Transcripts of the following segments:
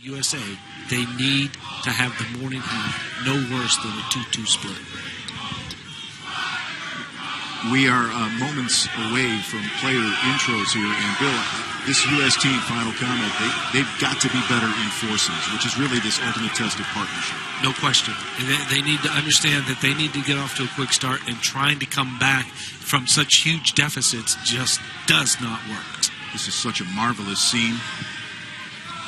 USA, they need to have the morning heat no worse than a 2-2 split. We are moments away from player intros here, and Bill, this U.S. team, final comment, they've got to be better in foursomes, which is really this ultimate test of partnership. No question. And they need to understand that they need to get off to a quick start, and trying to come back from such huge deficits just does not work. This is such a marvelous scene.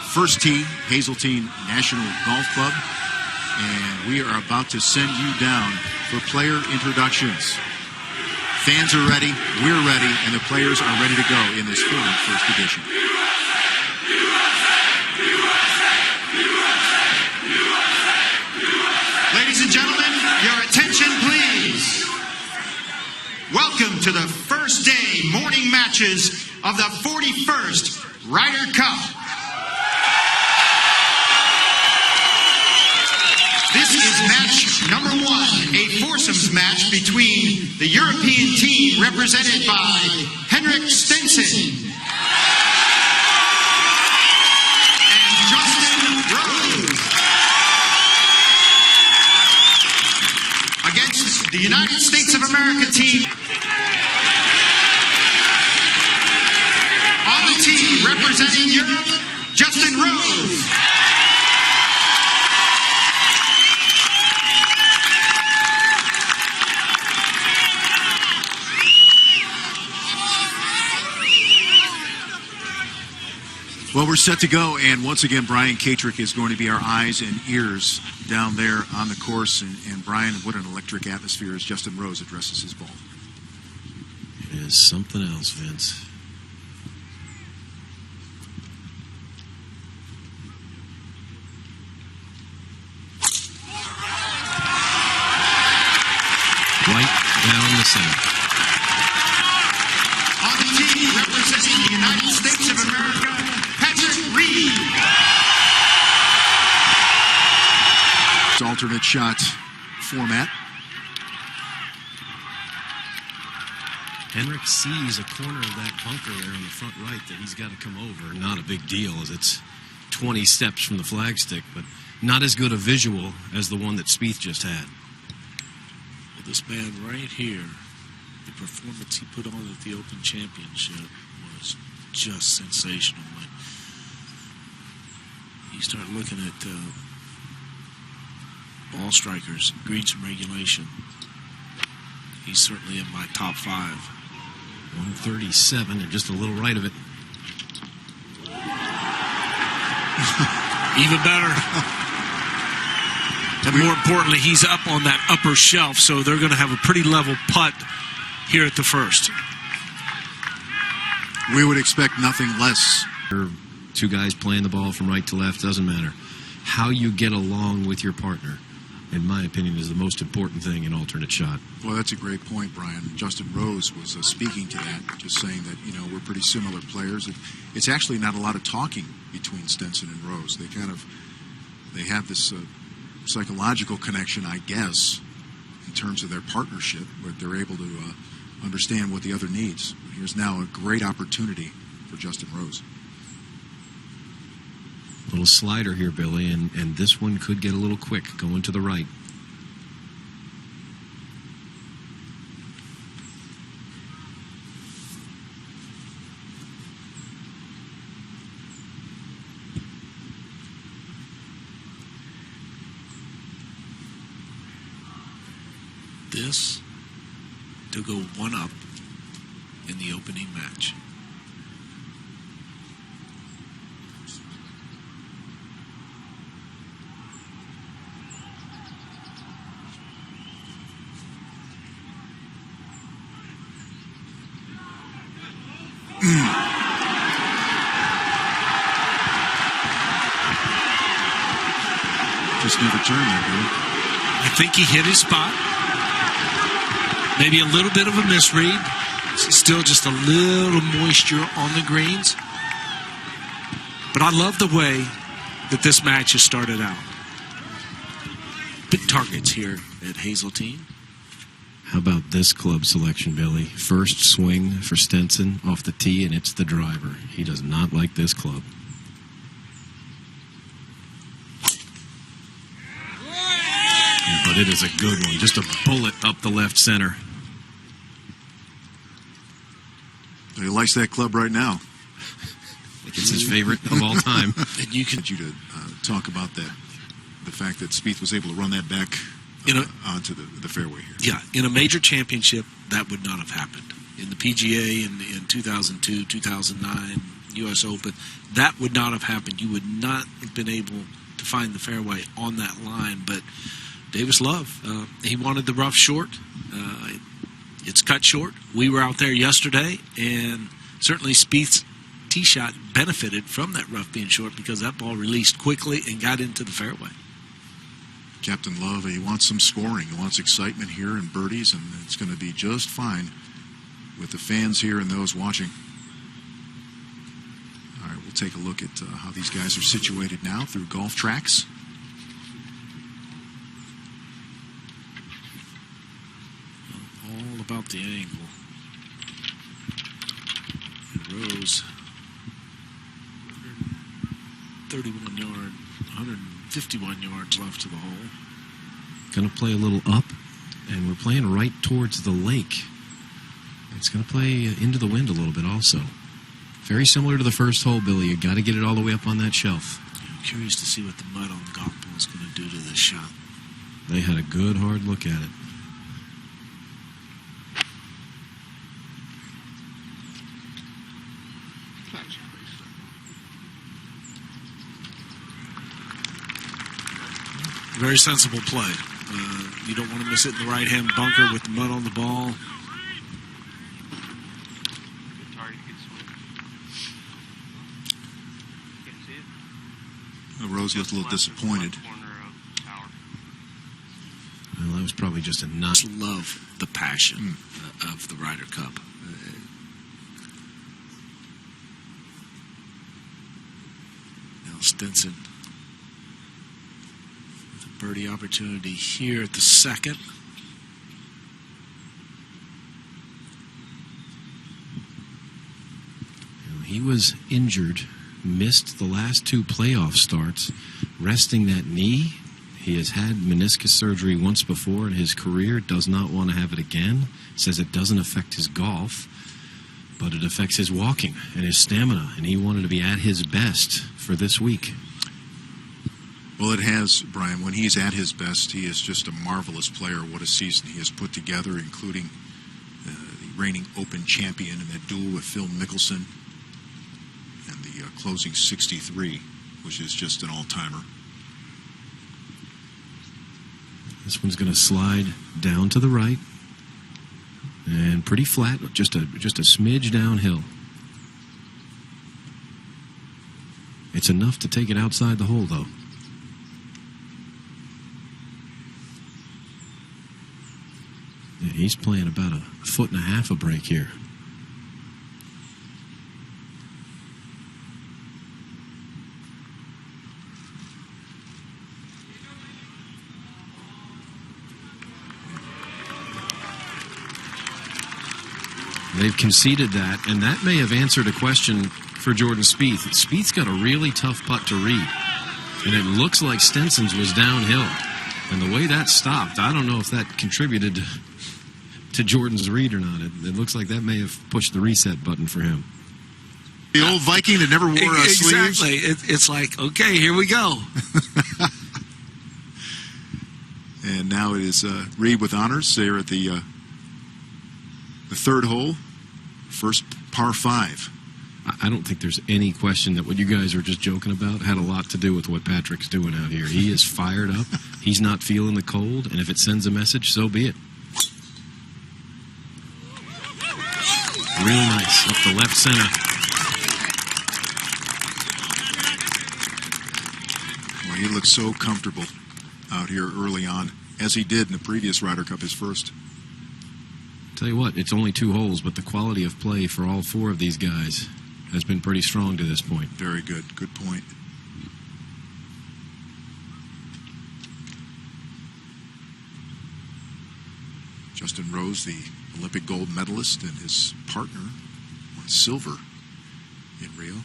First tee, Hazeltine National Golf Club, and we are about to send you down for player introductions. Fans are ready, we're ready, and the players are ready to go in this 41st edition. Ladies and gentlemen, your attention please. Welcome to the first day morning matches of the 41st Ryder Cup. This is match number 1, a foursomes match between the European team represented by Stenson and Justin Rose against the United States of America team. On the tee representing Europe, Justin Rose. Well, we're set to go, and once again, Brian Katrick is going to be our eyes and ears down there on the course. And Brian, what an electric atmosphere as Justin Rose addresses his ball. It is something else, Vince. Right down the center. On the tee representing the United States of America, alternate shot format. Henrik sees a corner of that bunker there in the front right that he's got to come over. Not a big deal as it's 20 steps from the flagstick, but not as good a visual as the one that Spieth just had. Well, this man right here, the performance he put on at the Open Championship was just sensational. You start looking at ball strikers, greens and regulation. He's certainly in my top 5. 137 and just a little right of it. Even better. And more importantly, he's up on that upper shelf, so they're going to have a pretty level putt here at the first. We would expect nothing less. Two guys playing the ball from right to left, doesn't matter. How you get along with your partner, in my opinion, is the most important thing in alternate shot. Well, that's a great point, Brian. Justin Rose was speaking to that, just saying that, you know, we're pretty similar players. It's actually not a lot of talking between Stenson and Rose. They have this psychological connection, I guess, in terms of their partnership, but they're able to understand what the other needs. Here's now a great opportunity for Justin Rose. Little slider here, Billy, and this one could get a little quick going to the right. This to go 1 up in the opening match. Just never turned that good. I think he hit his spot. Maybe a little bit of a misread. Still just a little moisture on the greens. But I love the way that this match has started out. Big targets here at Hazeltine. How about this club selection, Billy? First swing for Stenson off the tee, and it's the driver. He does not like this club. it is a good one. Just a bullet up the left center. He likes that club right now. It's his favorite of all time. And you can talk about that, the fact that Spieth was able to run that back onto the fairway here. Yeah, in a major championship, that would not have happened. In the PGA in 2002, 2009, U.S. Open, that would not have happened. You would not have been able to find the fairway on that line. But Davis Love, he wanted the rough short. It's cut short. We were out there yesterday, and certainly Spieth's tee shot benefited from that rough being short because that ball released quickly and got into the fairway. Captain Love, he wants some scoring. He wants excitement here and birdies, and it's going to be just fine with the fans here and those watching. All right, we'll take a look at how these guys are situated now through Golf Tracks. All about the angle. Rose, 31 yard, 151 yards left to the hole. Going to play a little up, and we're playing right towards the lake. It's going to play into the wind a little bit also. Very similar to the first hole, Billy. You got to get it all the way up on that shelf. I'm curious to see what the mud on the golf ball is going to do to this shot. They had a good hard look at it. Very sensible play. You don't want to miss it in the right-hand bunker with the mud on the ball. Rose looked a little disappointed. Well, that was probably just a nut. Love the passion of the Ryder Cup. Now Stenson with a birdie opportunity here at the second. He was injured, missed the last two playoff starts, resting that knee. He has had meniscus surgery once before in his career, does not want to have it again, says it doesn't affect his golf, but it affects his walking and his stamina, and he wanted to be at his best for this week. Well, it has, Brian. When he's at his best, he is just a marvelous player. What a season he has put together, including the reigning Open champion and that duel with Phil Mickelson, and the closing 63, which is just an all-timer. This one's going to slide down to the right, and pretty flat, just a smidge downhill. It's enough to take it outside the hole, though. Yeah, he's playing about a foot and a half a break here. They've conceded that, and that may have answered a question for Jordan Spieth. Spieth's got a really tough putt to read, and it looks like Stenson's was downhill. And the way that stopped, I don't know if that contributed to Jordan's read or not. It looks like that may have pushed the reset button for him. The old Viking that never wore sleeves. Exactly. It's like, okay, here we go. And now it is Reed with honors. They're at the third hole, first par 5. I don't think there's any question that what you guys are just joking about had a lot to do with what Patrick's doing out here. He is fired up. He's not feeling the cold, and if it sends a message, so be it. Real nice up the left center. Well, he looks so comfortable out here early on, as he did in the previous Ryder Cup, his first. Tell you what, it's only 2 holes, but the quality of play for all 4 of these guys has been pretty strong to this point. Very good. Good point. Justin Rose, the Olympic gold medalist, and his partner won silver in Rio.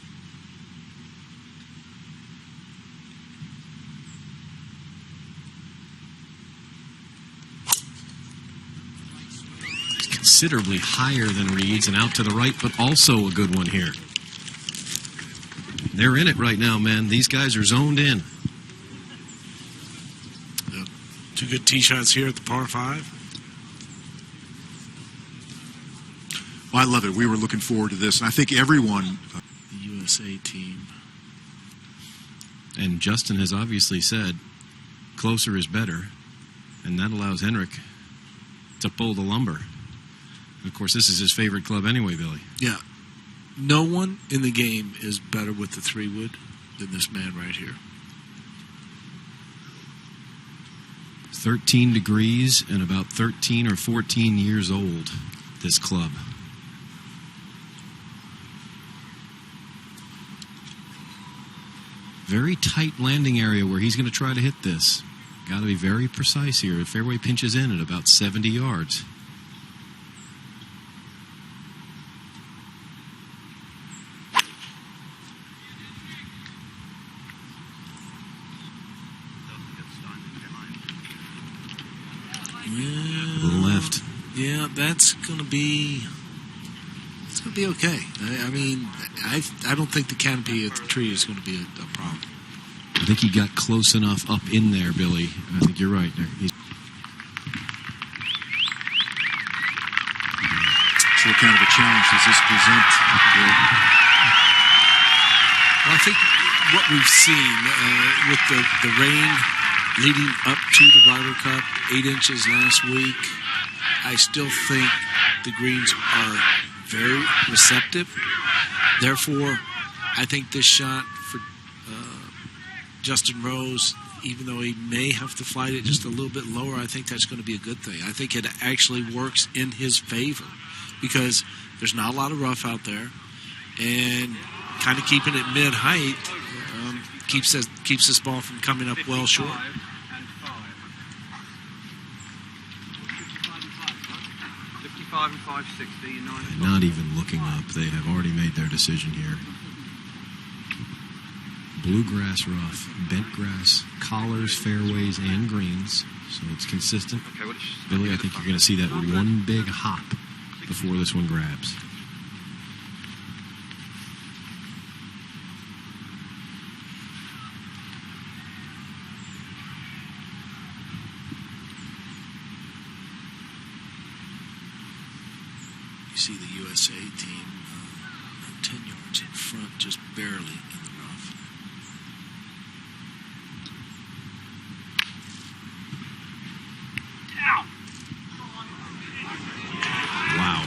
considerably higher than Reed's and out to the right, but also a good one here. They're in it right now, man. These guys are zoned in. Two good tee shots here at the par 5. Well, I love it. We were looking forward to this, and I think everyone. The USA team. And Justin has obviously said closer is better, and that allows Henrik to pull the lumber. And of course, this is his favorite club anyway, Billy. Yeah. No one in the game is better with the 3-wood than this man right here. 13 degrees and about 13 or 14 years old, this club. Very tight landing area where he's going to try to hit this. Got to be very precise here. The fairway pinches in at about 70 yards. Left. Yeah, that's going to be. It's going to be okay. I mean, I don't think the canopy of the tree is going to be a problem. I think he got close enough up in there, Billy. I think you're right. So what kind of a challenge does this present? Well, I think what we've seen with the rain leading up to the Ryder Cup, 8 inches last week, I still think the greens are very receptive. Therefore, I think this shot for Justin Rose, even though he may have to flight it just a little bit lower, I think that's going to be a good thing. I think it actually works in his favor because there's not a lot of rough out there, and kind of keeping it mid-height keeps this ball from coming up well short. And 560, and not even looking up. They have already made their decision here. Bluegrass rough, bent grass, collars, fairways, and greens. So it's consistent. Okay, Billy, I think you're going to see that one big hop before this one grabs. You see the USA team 10 yards in front, just barely in the rough. Wow.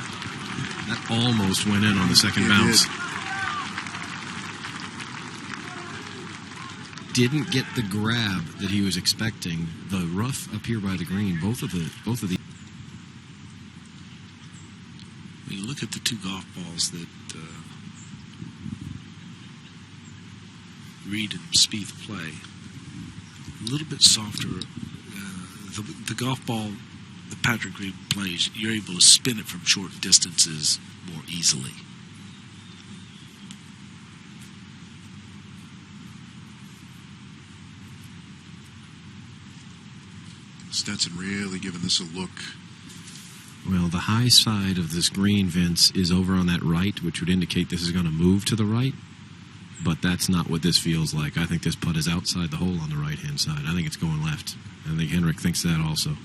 That almost went in on the second bounce. Didn't get the grab that he was expecting. The rough up here by the green, both of the. When you look at the two golf balls that Reed and Spieth play, a little bit softer. The golf ball that Patrick Reed plays, you're able to spin it from short distances more easily. Stenson really giving this a look. Well, the high side of this green, Vince, is over on that right, which would indicate this is going to move to the right. But that's not what this feels like. I think this putt is outside the hole on the right-hand side. I think it's going left. I think Henrik thinks that also.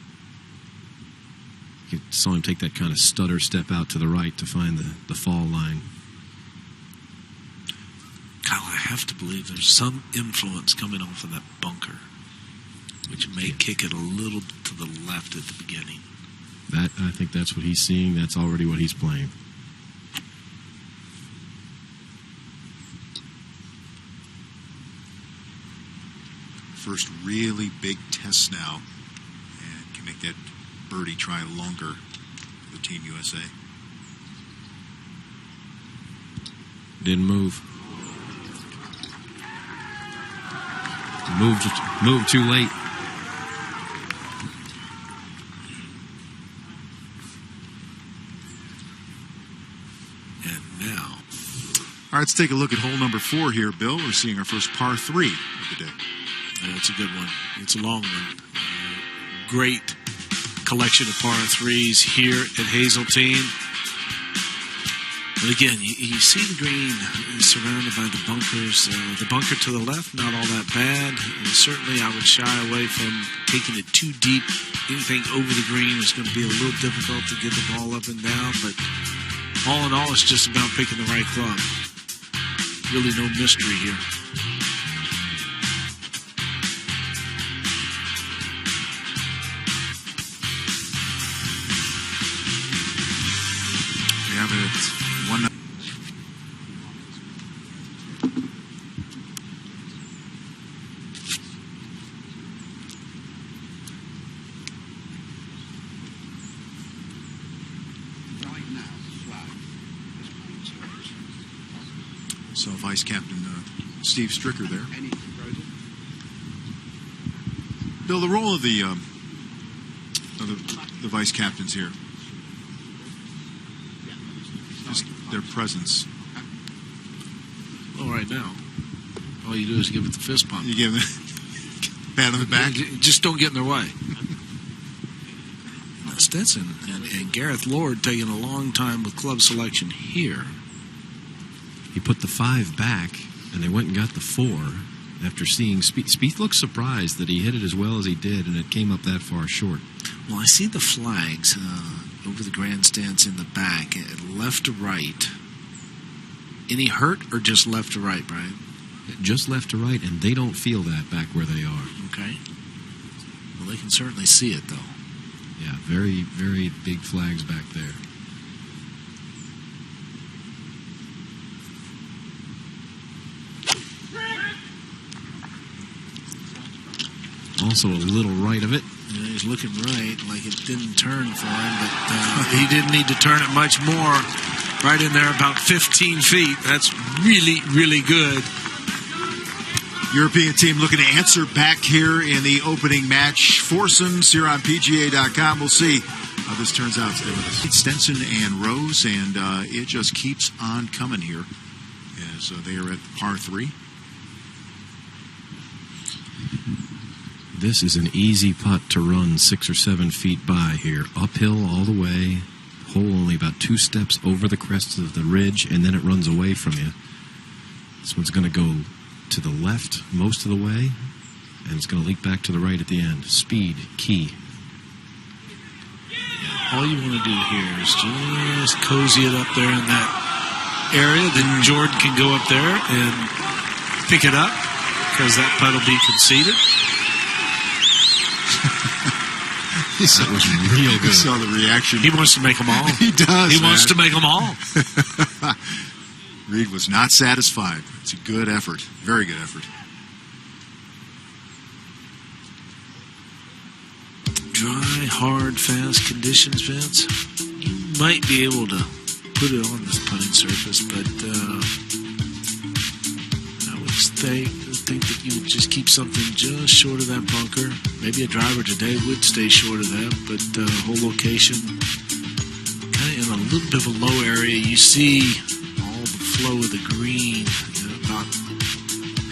You saw him take that kind of stutter step out to the right to find the fall line. Kyle, I have to believe there's some influence coming off of that bunker, which may kick it a little to the left at the beginning. I think that's what he's seeing. That's already what he's playing. First really big test now, and can make that birdie try longer for the Team USA. Didn't move. Moved too late. All right, let's take a look at hole number 4 here, Bill. We're seeing our first par 3 of the day. It's a good one. It's a long one. Great collection of par threes here at Hazeltine. But again, you see the green surrounded by the bunkers. The bunker to the left, not all that bad. And certainly, I would shy away from taking it too deep. Anything over the green is going to be a little difficult to get the ball up and down. But all in all, it's just about picking the right club. Really no mystery here. We have it at 1. So Vice Captain Steve Stricker there. Bill, the role of the vice captains here, just their presence. Well, right now, all you do is give it the fist bump. You give them a pat on the back. Just don't get in their way. Now, Stenson and Gareth Lord taking a long time with club selection here. He put the 5 back, and they went and got the 4 after seeing Spieth. Spieth looked surprised that he hit it as well as he did, and it came up that far short. Well, I see the flags over the grandstands in the back, left to right. Any hurt or just left to right, Brian? Just left to right, and they don't feel that back where they are. Okay. Well, they can certainly see it, though. Yeah, very, very big flags back there. Also a little right of it. Yeah, he's looking right, like it didn't turn for him, but he didn't need to turn it much more. Right in there, about 15 feet. That's really, really good. European team looking to answer back here in the opening match. Foursomes here on PGA.com. We'll see how this turns out today with us. Stenson and Rose, and it just keeps on coming here as they are at par 3. This is an easy putt to run 6 or 7 feet by here. Uphill all the way. Hole only about 2 steps over the crest of the ridge, and then it runs away from you. This one's going to go to the left most of the way, and it's going to leak back to the right at the end. Speed, key. All you want to do here is just cozy it up there in that area. Then Jordan can go up there and pick it up because that putt will be conceded. That was real good. You saw the reaction. He wants to make them all. He does. He wants to make them all. Reed was not satisfied. It's a good effort. Very good effort. Dry, hard, fast conditions, Vince. You might be able to put it on this putting surface, but I would think that you would just keep something just short of that bunker. Maybe a driver today would stay short of that, but the whole location kind of in a little bit of a low area. You see all the flow of the green, about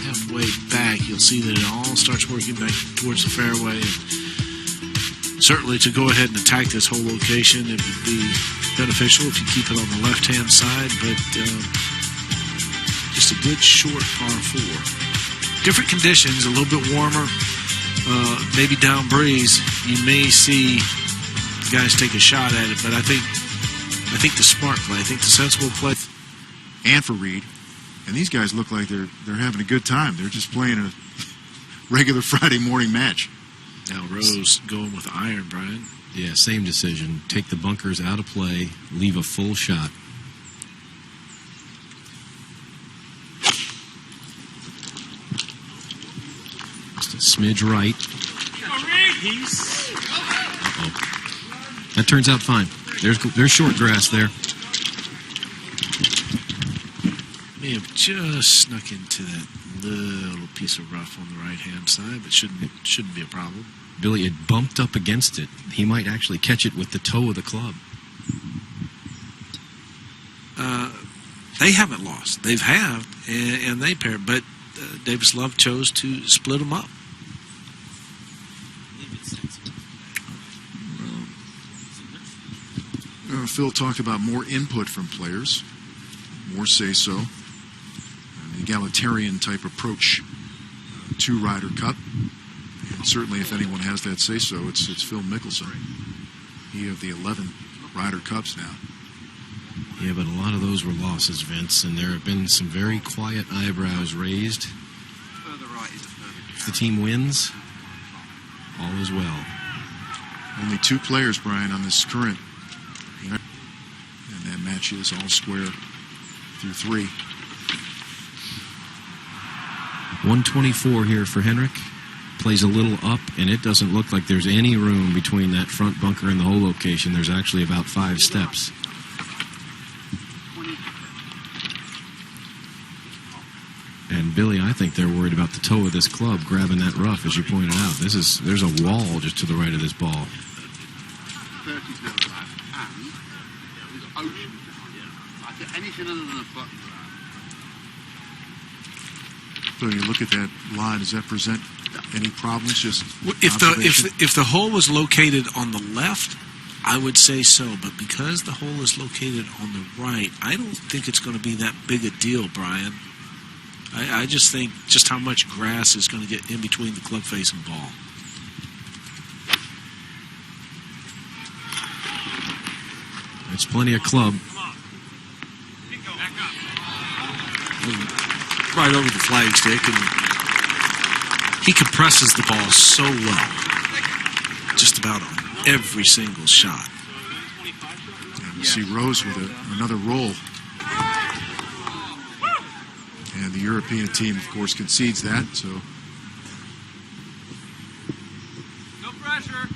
halfway back. You'll see that it all starts working back towards the fairway. And certainly to go ahead and attack this whole location, it would be beneficial if you keep it on the left-hand side, but just a good short par 4. Different conditions, a little bit warmer, maybe down breeze. You may see guys take a shot at it, but I think the smart play, I think the sensible play. And for Reed, and these guys look like they're having a good time. They're just playing a regular Friday morning match. Now Rose going with iron, Brian. Yeah, same decision. Take the bunkers out of play, leave a full shot. Just a smidge right. Uh-oh. That turns out fine. There's short grass there. May have just snuck into that little piece of rough on the right-hand side, but shouldn't be a problem. Billy had bumped up against it. He might actually catch it with the toe of the club. They haven't lost. They've halved, and they paired, but Davis Love chose to split them up. Phil talked about more input from players, more say-so, an egalitarian type approach to Ryder Cup. And certainly if anyone has that say-so, it's Phil Mickelson. He of the 11 Ryder Cups now. Yeah, but a lot of those were losses, Vince, and there have been some very quiet eyebrows raised. If the team wins, all is well. Only 2 players, Brian, on this current. And that match is all square through 3. 124 here for Henrik. Plays a little up, and it doesn't look like there's any room between that front bunker and the hole location. There's actually about 5 steps. And Billy, I think they're worried about the toe of this club grabbing that rough, as you pointed out. There's a wall just to the right of this ball. 30's never bad, and there's ocean behind it. I think anything other than a button. So you look at that lie, does that present any problems? Just if the hole was located on the left, I would say so. But because the hole is located on the right, I don't think it's going to be that big a deal, Brian. I just think just how much grass is going to get in between the club face and ball. It's plenty of club. Right over the flagstick, and he compresses the ball so well, just about on every single shot. And we see Rose with another roll. And the European team, of course, concedes that. So, No pressure.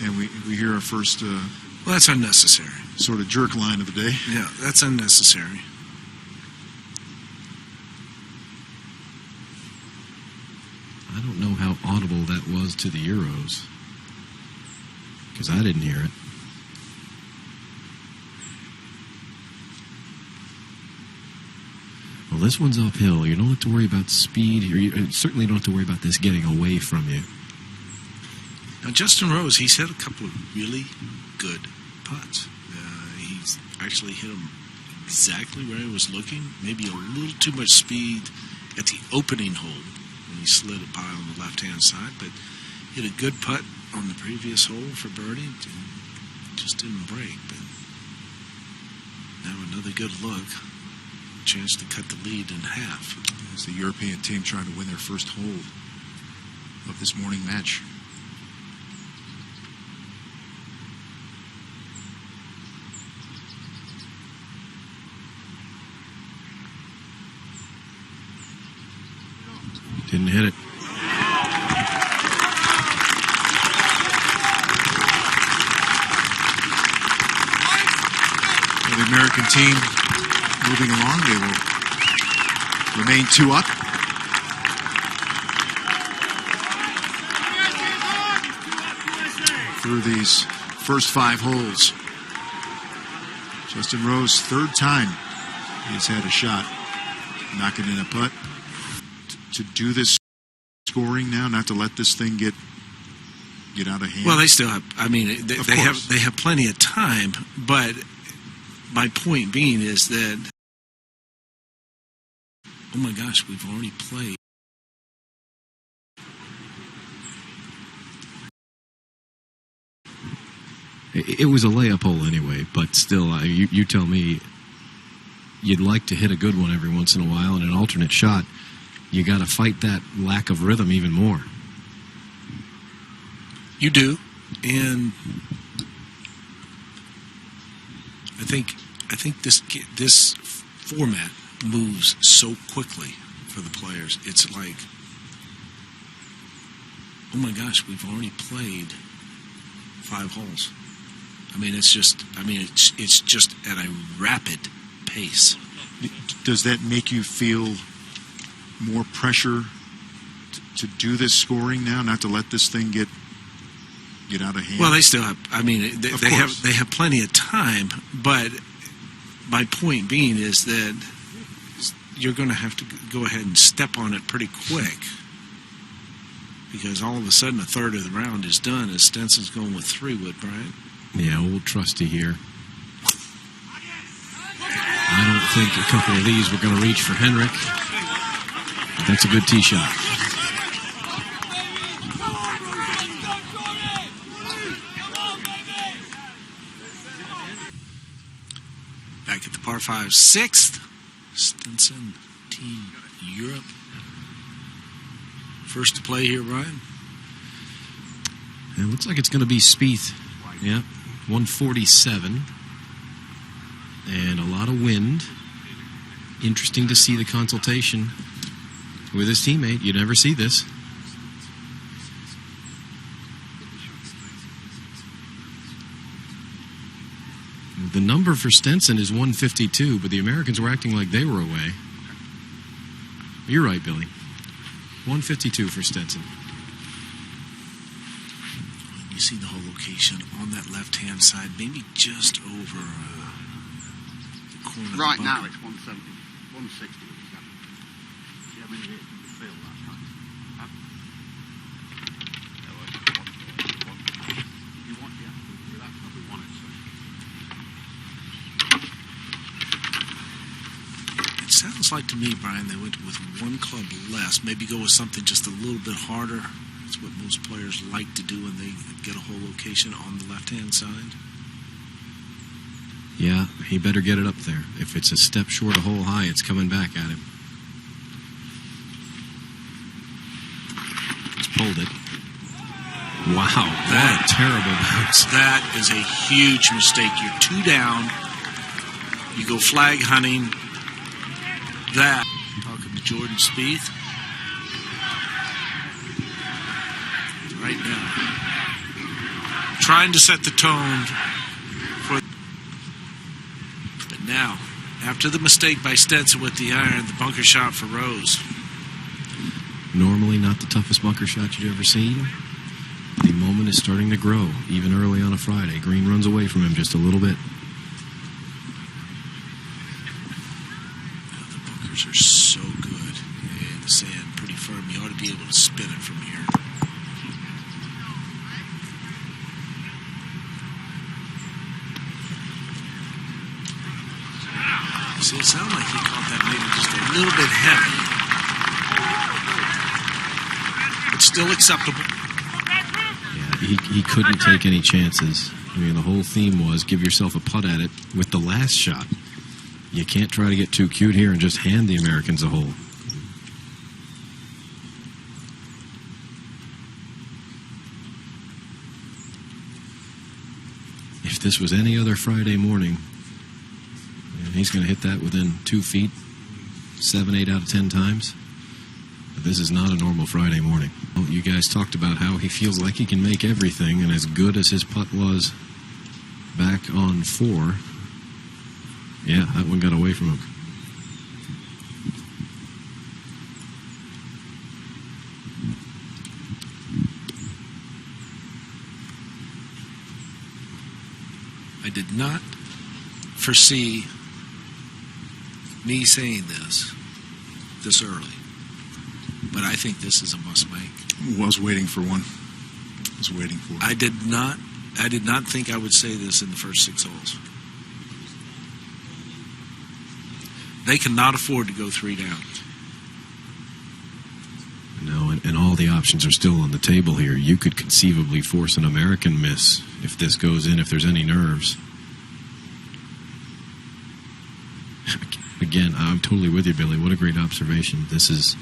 and we hear our first Well, that's unnecessary. sort of jerk line of the day. Yeah, that's unnecessary. I don't know how audible that was to the Euros, because I didn't hear it. Well, this one's uphill. You don't have to worry about speed, or you certainly don't have to worry about this getting away from you. Now, Justin Rose, he's hit a couple of really good putts. He's actually hit them exactly where he was looking. Maybe a little too much speed at the opening hole when he slid it by on the left-hand side, but hit a good putt on the previous hole for birdie. Just didn't break, but now another good look. Chance to cut the lead in half. As the European team trying to win their first hole of this morning match. Didn't hit it. Well, the American team moving along. They will remain 2 up. Through these first 5 holes. Justin Rose, 3rd time he's had a shot. Knocking in a putt. To do this scoring now, not to let this thing get out of hand. Well, they still have. I mean, they have plenty of time. But my point being is that, oh my gosh, we've already played. It was a layup hole anyway, but still, you tell me, you'd like to hit a good one every once in a while, and an alternate shot, you got to fight that lack of rhythm even more. You do, and I think this format moves so quickly for the players. It's like, oh my gosh, we've already played 5 holes. I mean, it's just at a rapid pace. Does that make you feel more pressure to do this scoring now, not to let this thing get out of hand? Well, they still have. I mean, they have plenty of time. But my point being is that you're going to have to go ahead and step on it pretty quick. because all of a sudden a third of the round is done as Stenson's going with 3 wood, Brian. Yeah, old trusty here. I don't think a couple of these were going to reach for Henrik. But that's a good tee shot. Back at the par 5, 6th. Stenson, Team Europe. First to play here, Brian. It looks like it's going to be Spieth. Yeah, 147. And a lot of wind. Interesting to see the consultation with his teammate. You never see this. The number for Stenson is 152, but the Americans were acting like they were away. You're right, Billy. 152 for Stenson. You see the whole location on that left-hand side, maybe just over the corner of Right the now bunker. it's 170, 160. Yeah, I mean, you can feel that. You want, yeah, that's what we wanted. It sounds like to me, Brian, they went with 1 club less. Maybe go with something just a little bit harder. That's what most players like to do when they get a whole location on the left-hand side. Yeah, he better get it up there. If it's a step short of hole high, it's coming back at him. He's pulled it. Wow, what a terrible bounce. That is a huge mistake. You're 2 down. You go flag hunting. That. Talking to Jordan Spieth. Right now. Trying to set the tone for. But now, after the mistake by Stenson with the iron, the bunker shot for Rose. Normally not the toughest bunker shot you've ever seen. The moment is starting to grow, even early on a Friday. Green runs away from him just a little bit. The bunkers are so good. And the sand pretty firm. You ought to be able to spin it from here. See, it sounded like he caught that maybe just a little bit heavy. But still acceptable. Yeah, he couldn't take any chances. I mean, the whole theme was give yourself a putt at it with the last shot. You can't try to get too cute here and just hand the Americans a hole. If this was any other Friday morning, he's going to hit that within 2 feet 7, 8 out of 10 times. But this is not a normal Friday morning. Well, you guys talked about how he feels like he can make everything, and as good as his putt was back on 4, yeah, that one got away from him. I did not foresee me saying this early, but I think this is a must make. Was waiting for one. Was waiting for it. I did not think I would say this in the first 6 holes. They cannot afford to go 3 down. No, and all the options are still on the table here. You could conceivably force an American miss if this goes in, if there's any nerves. Again, I'm totally with you, Billy. What a great observation. This is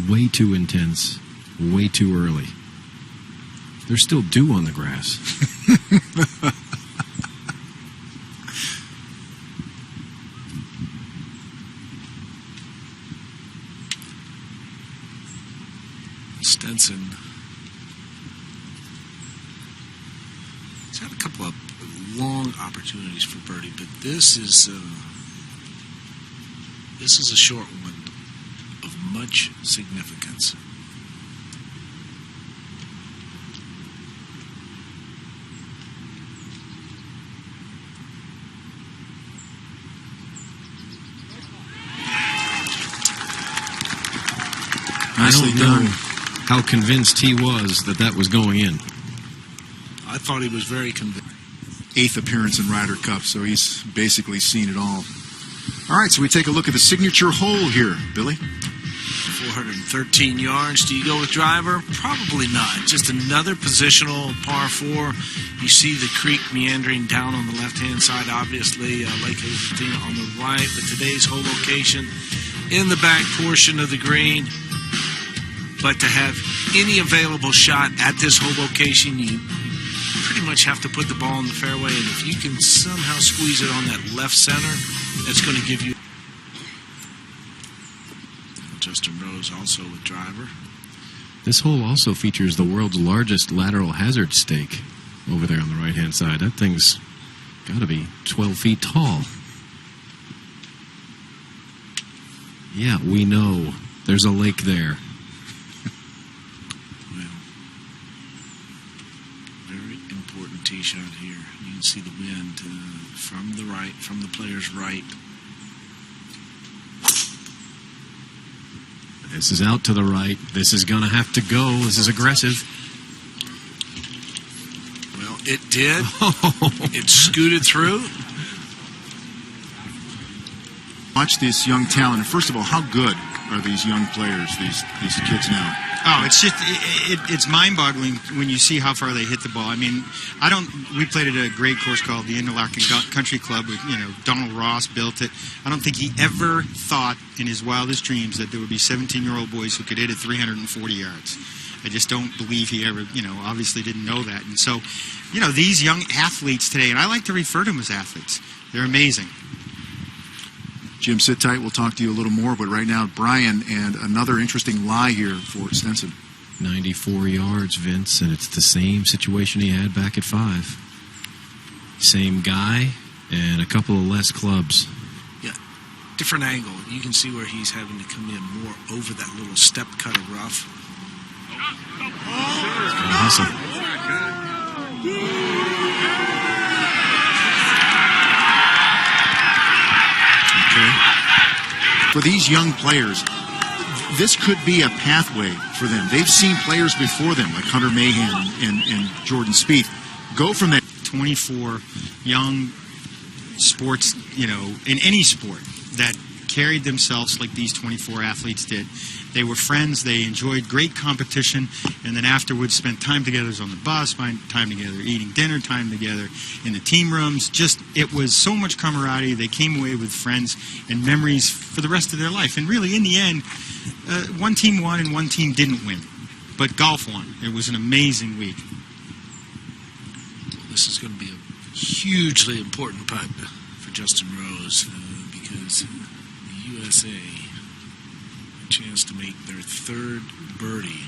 way too intense, way too early. There's still dew on the grass. Stenson. He's had a couple of long opportunities for birdie, but this is a short one of much significance. Nicely done. how convinced he was that was going in. I thought he was very convinced. 8th appearance in Ryder Cup, so he's basically seen it all. All right, so we take a look at the signature hole here, Billy. 413 yards. Do you go with driver? Probably not. Just another positional par 4. You see the creek meandering down on the left-hand side, obviously, Lake Hazeltine on the right, but today's hole location in the back portion of the green. But to have any available shot at this hole location, you pretty much have to put the ball in the fairway, and if you can somehow squeeze it on that left center, that's going to give you. Justin Rose also with driver. This hole also features the world's largest lateral hazard stake over there on the right-hand side. That thing's got to be 12 feet tall. Yeah, we know. There's a lake there. Well, very important tee shot here. You can see the wind from the right, from the player's right. This is out to the right. This is going to have to go. This is aggressive. Well, it did. It scooted through. Watch this young talent. First of all, how good are these young players, these kids now? Oh, it's just it's mind-boggling when you see how far they hit the ball. I mean, we played at a great course called the Interlaken Country Club. Donald Ross built it. I don't think he ever thought in his wildest dreams that there would be 17-year-old boys who could hit it 340 yards. I just don't believe he ever, obviously didn't know that. And so, these young athletes today, and I like to refer to them as athletes, they're amazing. Jim, sit tight. We'll talk to you a little more. But right now, Brian, and another interesting lie here for Stenson. 94 yards, Vince, and it's the same situation he had back at 5. Same guy and a couple of less clubs. Yeah, different angle. You can see where he's having to come in more over that little step cut of rough. Awesome. For these young players, this could be a pathway for them. They've seen players before them, like Hunter Mahan and Jordan Spieth, go from that. 24 young sports, in any sport, that carried themselves like these 24 athletes did. They were friends. They enjoyed great competition, and then afterwards spent time together on the bus, time together eating dinner, time together in the team rooms. It was so much camaraderie. They came away with friends and memories for the rest of their life. And really, in the end, one team won and one team didn't win. But golf won. It was an amazing week. This is going to be a hugely important putt for Justin Rose because the USA a chance to make their 3rd birdie.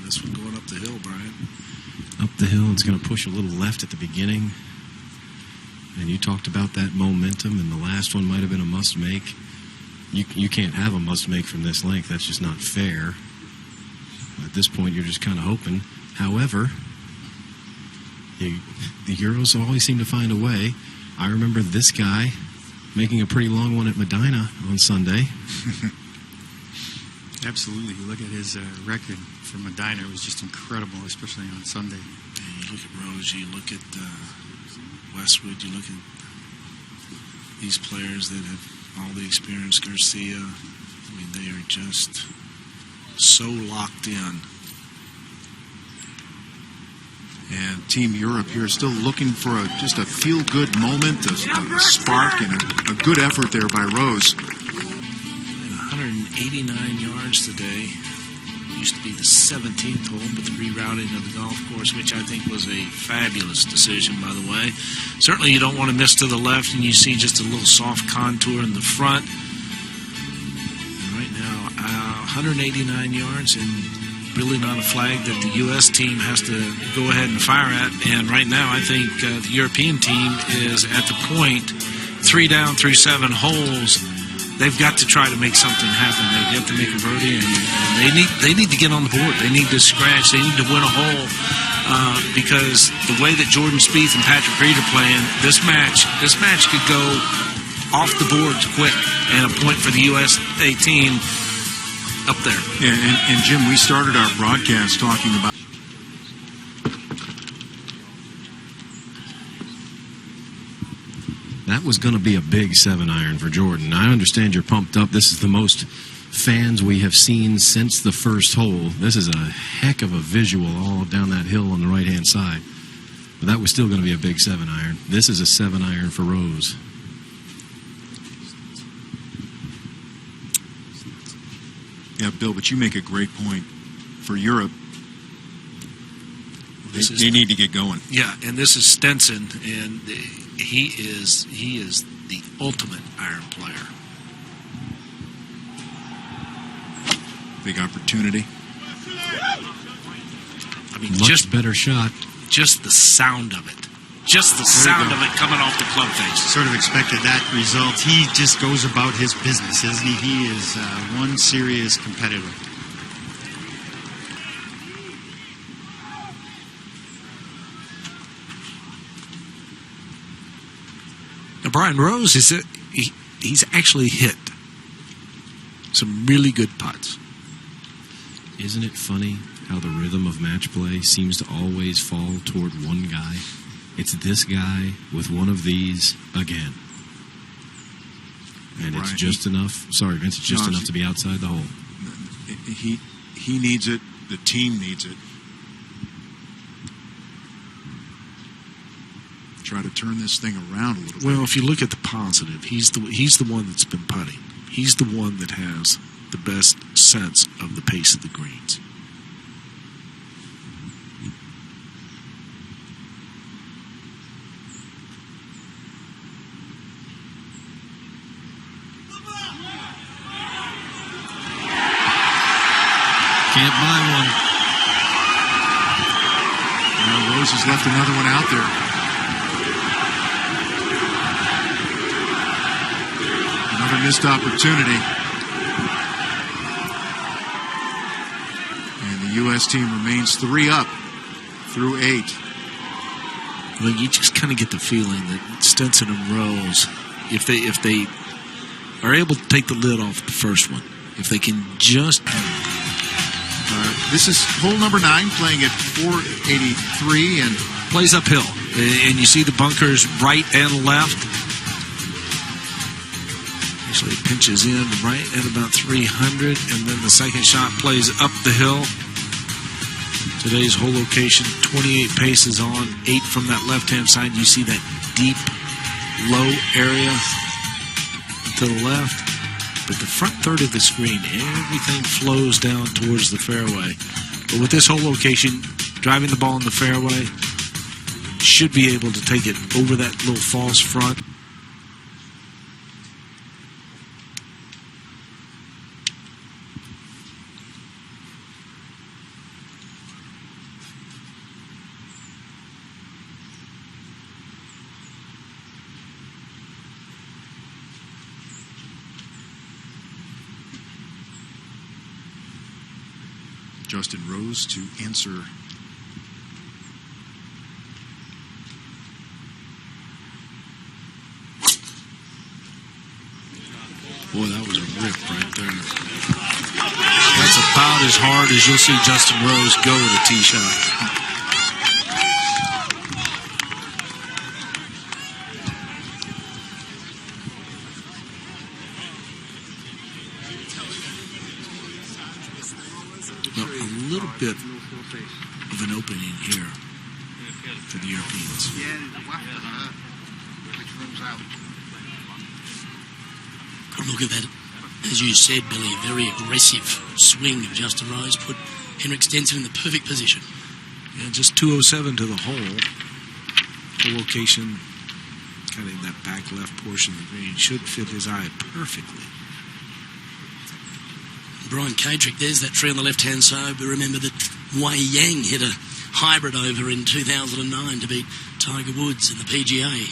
This one going up the hill, Brian. Up the hill, it's going to push a little left at the beginning. And you talked about that momentum, and the last one might have been a must-make. You can't have a must-make from this length. That's just not fair. At this point, you're just kind of hoping. However, the Euros always seem to find a way. I remember this guy making a pretty long one at Medina on Sunday. Absolutely. You look at his record for Medina, it was just incredible, especially on Sunday. And you look at Rose, you look at Westwood, you look at these players that have all the experience, Garcia. I mean, they are just so locked in. And Team Europe here still looking for just a feel-good moment, a spark, and a good effort there by Rose. And 189 yards today. Used to be the 17th hole, but the rerouting of the golf course, which I think was a fabulous decision, by the way. Certainly you don't want to miss to the left, and you see just a little soft contour in the front. And right now, 189 yards, and really not a flag that the U.S. team has to go ahead and fire at. And right now, I think the European team is at the point, 3 down through 7 holes. They've got to try to make something happen. They have to make a birdie, and they need to get on the board. They need to scratch. They need to win a hole. because the way that Jordan Spieth and Patrick Reed are playing, this match could go off the boards quick, and a point for the USA team up there. Yeah, and Jim, we started our broadcast talking about. That was going to be a big 7-iron for Jordan. I understand you're pumped up. This is the most fans we have seen since the first hole. This is a heck of a visual all down that hill on the right-hand side. But that was still going to be a big 7-iron. This is a 7-iron for Rose. Yeah, Bill, but you make a great point. For Europe, they need to get going. Yeah, and this is Stenson, and he is the ultimate iron player. Big opportunity. I mean, Much better shot. Just the sound of it. Just the sound of it coming off the club face. Sort of expected that result. He just goes about his business, isn't he? He is one serious competitor. Now, Brian Rose he's actually hit some really good putts. Isn't it funny how the rhythm of match play seems to always fall toward one guy? It's this guy with one of these again. And it's just enough. Sorry, Vince, it's just enough to be outside the hole. He needs it. The team needs it. Try to turn this thing around a little bit. Well, if you look at the positive, he's the one that's been putting. He's the one that has the best sense of the pace of the greens. Can't buy one. Now Rose has left another one out there. Another missed opportunity. And the U.S. team remains 3 up through 8. Well, you just kind of get the feeling that Stenson and Rose, if they are able to take the lid off the first one, if they can just... This is hole number 9, playing at 483 and plays uphill. And you see the bunkers right and left. Actually, it pinches in right at about 300, and then the second shot plays up the hill. Today's hole location, 28 paces on, 8 from that left-hand side. You see that deep, low area to the left. But the front third of the screen, everything flows down towards the fairway. But with this hole location, driving the ball in the fairway, should be able to take it over that little false front. Justin Rose to answer. Boy, that was a rip right there. That's about as hard as you'll see Justin Rose go with a tee shot. Bit of an opening here for the Europeans. Look at that, as you said, Billy, a very aggressive swing of Justin Rose put Henrik Stenson in the perfect position. Yeah, just 207 to the hole. The location, kind of in that back left portion of the green, should fit his eye perfectly. Brian Kadrick, there's that tree on the left-hand side. We remember that Wei Yang hit a hybrid over in 2009 to beat Tiger Woods in the PGA.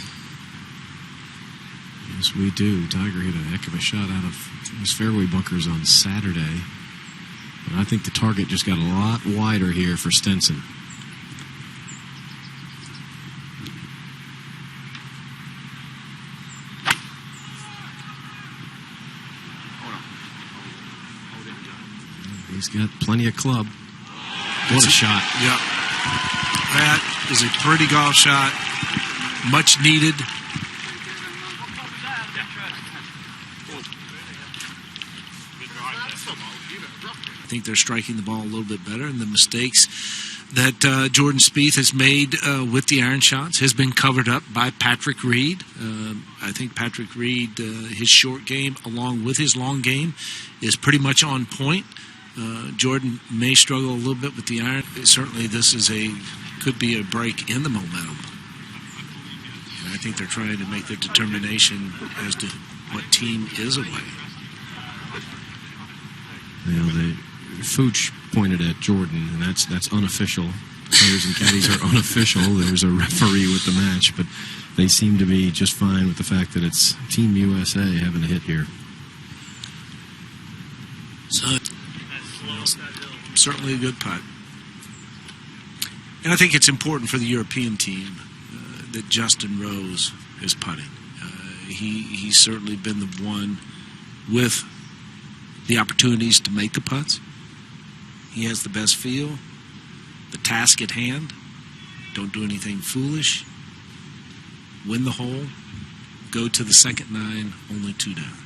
Yes, we do. Tiger hit a heck of a shot out of his fairway bunkers on Saturday. But I think the target just got a lot wider here for Stenson. He's got plenty of club. What a shot. Yep. That is a pretty golf shot. Much needed. I think they're striking the ball a little bit better, and the mistakes that Jordan Spieth has made with the iron shots has been covered up by Patrick Reed. I think Patrick Reed, his short game along with his long game, is pretty much on point. Jordan may struggle a little bit with the iron. Certainly this is could be a break in the momentum. And I think they're trying to make the determination as to what team is away. Fooch pointed at Jordan, and that's unofficial. Players and caddies are unofficial. There's a referee with the match, but they seem to be just fine with the fact that it's Team USA having a hit here. So, certainly a good putt. And I think it's important for the European team that Justin Rose is putting. He's certainly been the one with the opportunities to make the putts. He has the best feel, the task at hand. Don't do anything foolish. Win the hole. Go to the second 9, only 2 down.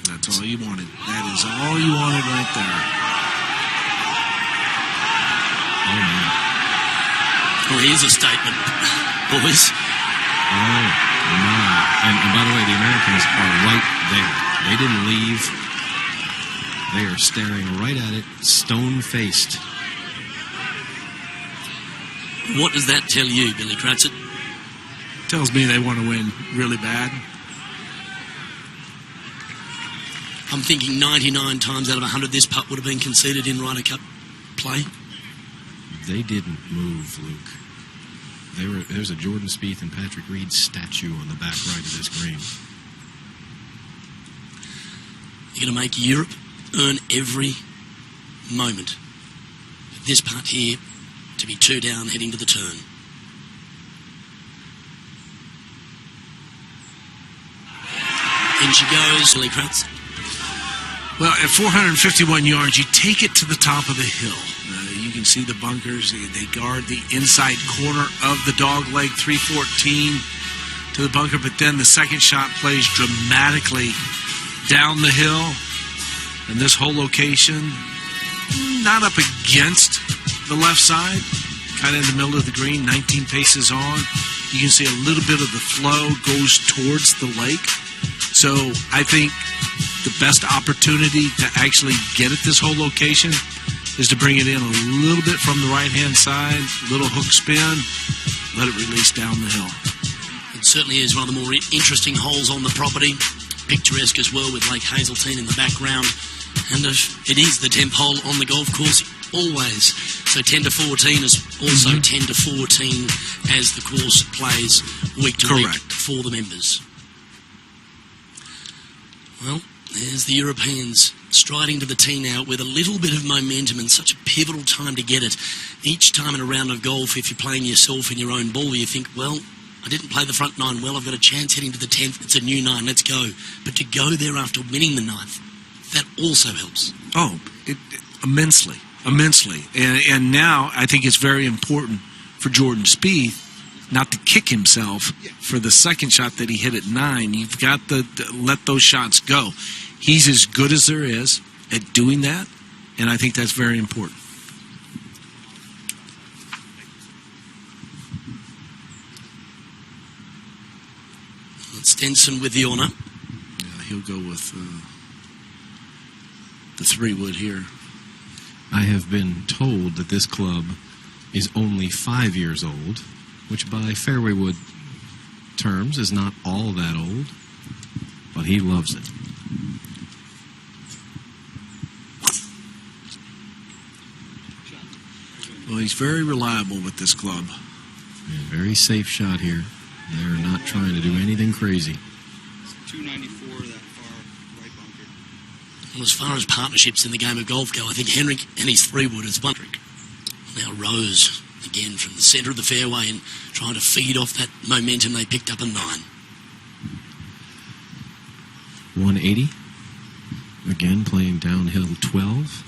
That's all you wanted. That is all you wanted right there. Oh, man. Well, here's a statement, boys. Oh, my. And by the way, the Americans are right there. They didn't leave. They are staring right at it, stone-faced. What does that tell you, Billy Cratchit? Tells me they want to win really bad. I'm thinking 99 times out of 100 this putt would have been conceded in Ryder Cup play. They didn't move, Luke. There's a Jordan Spieth and Patrick Reed statue on the back right of this green. You're going to make Europe earn every moment. This putt here to be 2 down heading to the turn. In she goes, Billy Kratz. Well, at 451 yards, you take it to the top of the hill. You can see the bunkers. They guard the inside corner of the dogleg, 314 to the bunker, but then the second shot plays dramatically down the hill. And this whole location, not up against the left side, kind of in the middle of the green, 19 paces on. You can see a little bit of the flow goes towards the lake. So I think the best opportunity to actually get at this whole location is to bring it in a little bit from the right-hand side, little hook spin, let it release down the hill. It certainly is one of the more interesting holes on the property. Picturesque as well with Lake Hazeltine in the background. And it is the 10th hole on the golf course, always. So 10 to 14 is also 10 to 14 as the course plays week to week for the members. Well, there's the Europeans striding to the tee now with a little bit of momentum and such a pivotal time to get it. Each time in a round of golf, if you're playing yourself in your own ball, you think, well, I didn't play the front 9 well, I've got a chance heading to the 10th, it's a new 9, let's go. But to go there after winning the 9th, that also helps. Oh, immensely. And now I think it's very important for Jordan Spieth not to kick himself for the second shot that he hit at 9. You've got to let those shots go. He's as good as there is at doing that, and I think that's very important. Stenson with the honour. Yeah, he'll go with the 3-wood here. I have been told that this club is only 5 years old, which by fairway wood terms is not all that old, but he loves it. Well, he's very reliable with this club. Yeah, very safe shot here. They're not trying to do anything crazy. 294 that far right bunker. Well, as far as partnerships in the game of golf go, I think Henrik and his 3-wood is one. Now Rose, Again, from the centre of the fairway and trying to feed off that momentum they picked up a 9. 180. Again, playing downhill 12.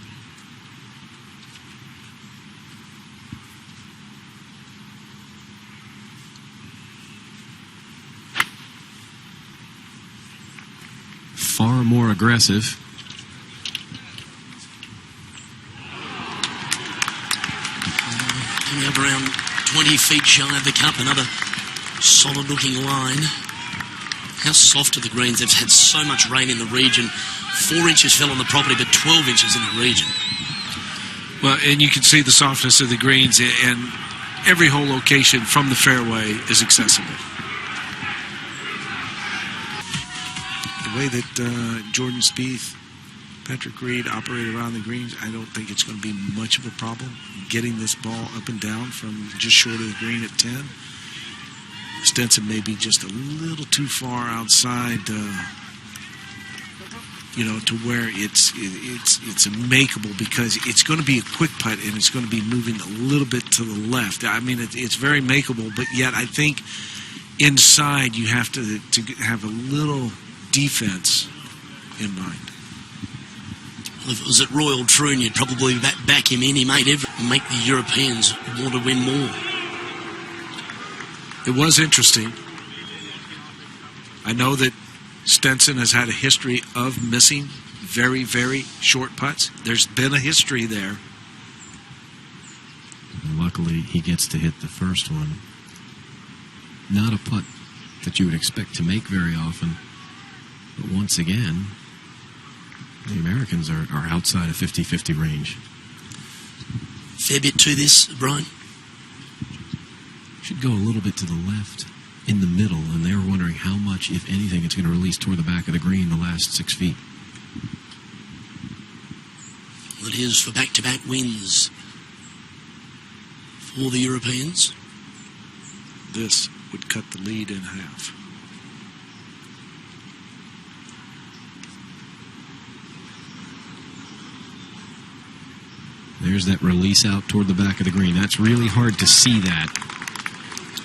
Far more aggressive. Coming up around 20 feet shy of the cup, another solid-looking line. How soft are the greens? They've had so much rain in the region. 4 inches fell on the property, but 12 inches in the region. Well, and you can see the softness of the greens, and every hole location from the fairway is accessible. The way that Jordan Spieth, Patrick Reed operate around the greens, I don't think it's going to be much of a problem getting this ball up and down from just short of the green at 10. Stenson may be just a little too far outside, to where it's makeable, because it's going to be a quick putt and it's going to be moving a little bit to the left. I mean, it's very makeable, but yet I think inside you have to have a little defense in mind. Well, if it was at Royal Troon, you'd probably back him in. He made make the Europeans want to win more. It was interesting. I know that Stenson has had a history of missing very, very short putts. There's been a history there. Luckily, he gets to hit the first one. Not a putt that you would expect to make very often. But once again, the Americans are outside of 50-50 range. Fair bit to this, Brian. Should go a little bit to the left, in the middle, and they're wondering how much, if anything, it's going to release toward the back of the green the last 6 feet. Well, it is for back-to-back wins for the Europeans. This would cut the lead in half. There's that release out toward the back of the green. That's really hard to see that.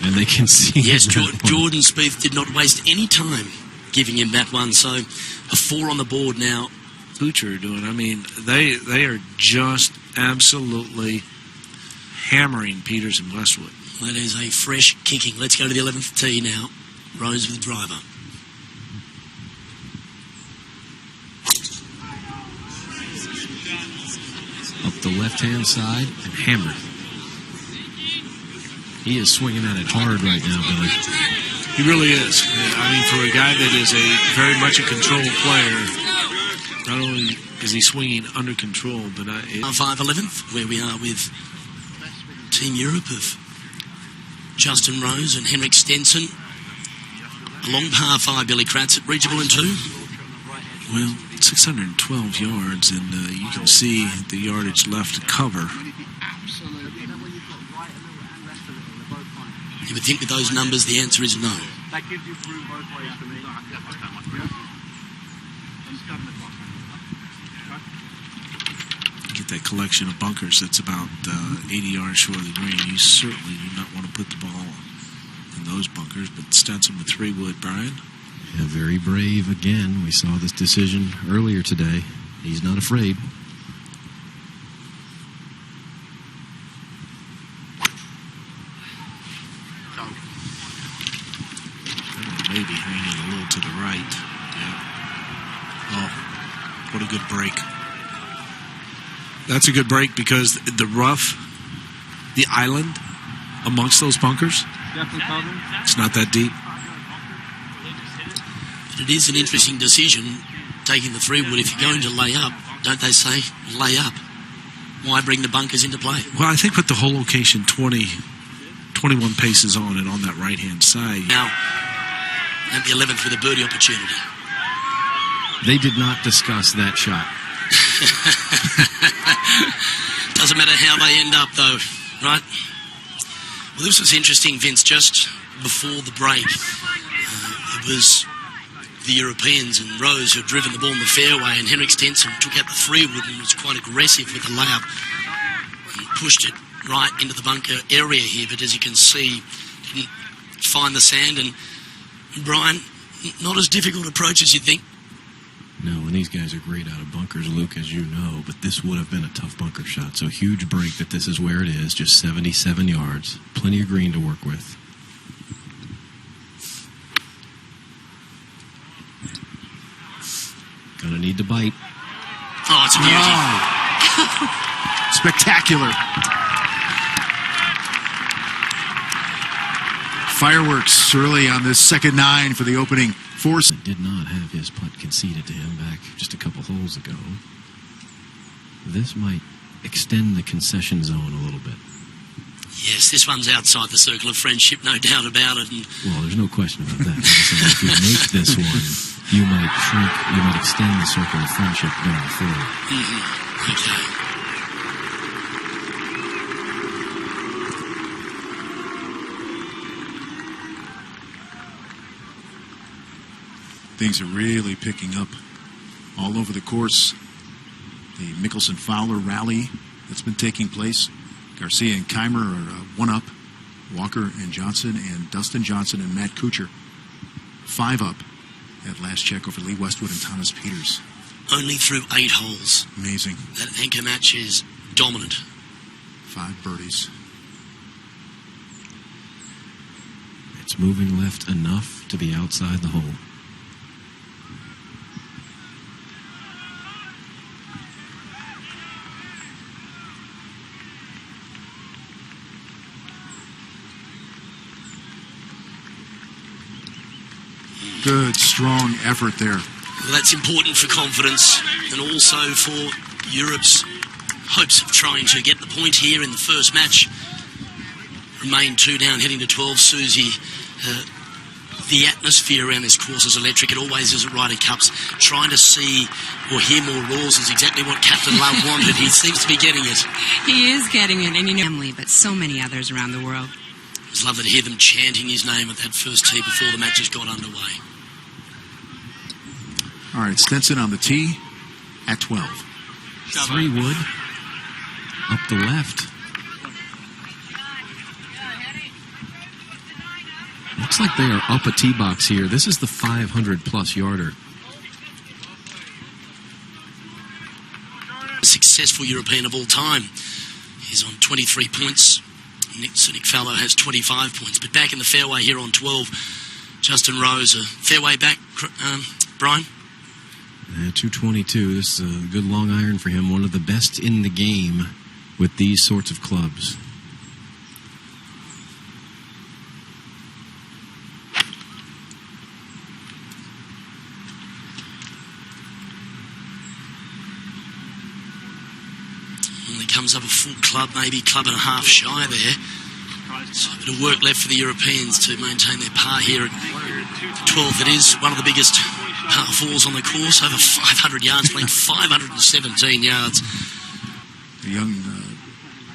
And they can see yes, Jordan Spieth did not waste any time giving him that one. So a 4 on the board now. Butcher are doing. I mean, they are just absolutely hammering Peters and Westwood. That is a fresh kicking. Let's go to the 11th tee now. Rose with driver. Up the left-hand side and hammered. He is swinging at it hard right now, Billy. He really is. I mean, for a guy that is very much a control player, not only is he swinging under control, but... 5-11th, where we are with Team Europe of Justin Rose and Henrik Stenson. A long par 5, Billy Kratz, reachable in 2. Well, 612 yards, and you can see the yardage left to cover. You would think with those numbers the answer is no. That gives you room both ways for me. Get that collection of bunkers that's about 80 yards short of the green. You certainly do not want to put the ball in those bunkers, but Stenson with 3 wood, Brian. Yeah, very brave again. We saw this decision earlier today. He's not afraid. Maybe hanging a little to the right. Yeah. Oh, what a good break. That's a good break because the rough, the island amongst those bunkers, it's not that deep. But it is an interesting decision, taking the 3 wood. If you're going to lay up, don't they say lay up? Why bring the bunkers into play? Well, I think with the whole location 21 paces on it on that right-hand side. Now, at the 11th with a birdie opportunity. They did not discuss that shot. Doesn't matter how they end up, though, right? Well, this was interesting, Vince. Just before the break, it was the Europeans and Rose who had driven the ball in the fairway, and Henrik Stenson took out the 3 wood and was quite aggressive with the layup and pushed it right into the bunker area here, but as you can see, didn't find the sand. And Brian, not as difficult approach as you think. No, and these guys are great out of bunkers, Luke, as you know, but this would have been a tough bunker shot. So huge break that this is where it is, just 77 yards. Plenty of green to work with. Gonna need to bite. Oh, it's a beauty. Oh. Spectacular. Fireworks early on this second 9 for the opening force. Did not have his putt conceded to him back just a couple holes ago. This might extend the concession zone a little bit. Yes, this one's outside the circle of friendship, no doubt about it. And well, there's no question about that. If you make this one, you might shrink, you might extend the circle of friendship going forward. Okay. Things are really picking up all over the course. The Mickelson-Fowler rally that's been taking place. Garcia and Keimer are one up. Walker and Johnson and Dustin Johnson and Matt Kuchar 5 up at last check over Lee Westwood and Thomas Peters. Only through 8 holes. Amazing. That anchor match is dominant. 5 birdies. It's moving left enough to be outside the hole. Good, strong effort there. Well, that's important for confidence and also for Europe's hopes of trying to get the point here in the first match. Remain 2 down, heading to 12. Susie, the atmosphere around this course is electric. It always is at Ryder Cups. Trying to see or hear more roars is exactly what Captain Love wanted. He seems to be getting it. He is getting it, and you know, family, but so many others around the world. It was lovely to hear them chanting his name at that first tee before the matches got underway. All right, Stenson on the tee at 12. 3 wood up the left. Looks like they are up a tee box here. This is the 500-plus yarder. Successful European of all time. He's on 23 points. Nick Fallow has 25 points. But back in the fairway here on 12, Justin Rose, a fairway back, Brian? 222. This is a good long iron for him. One of the best in the game with these sorts of clubs. Only comes up a full club, maybe club and a half shy there. So a bit of work left for the Europeans to maintain their par here at 12. It is one of the biggest par 4s on the course, over 500 yards, playing 517 yards. The young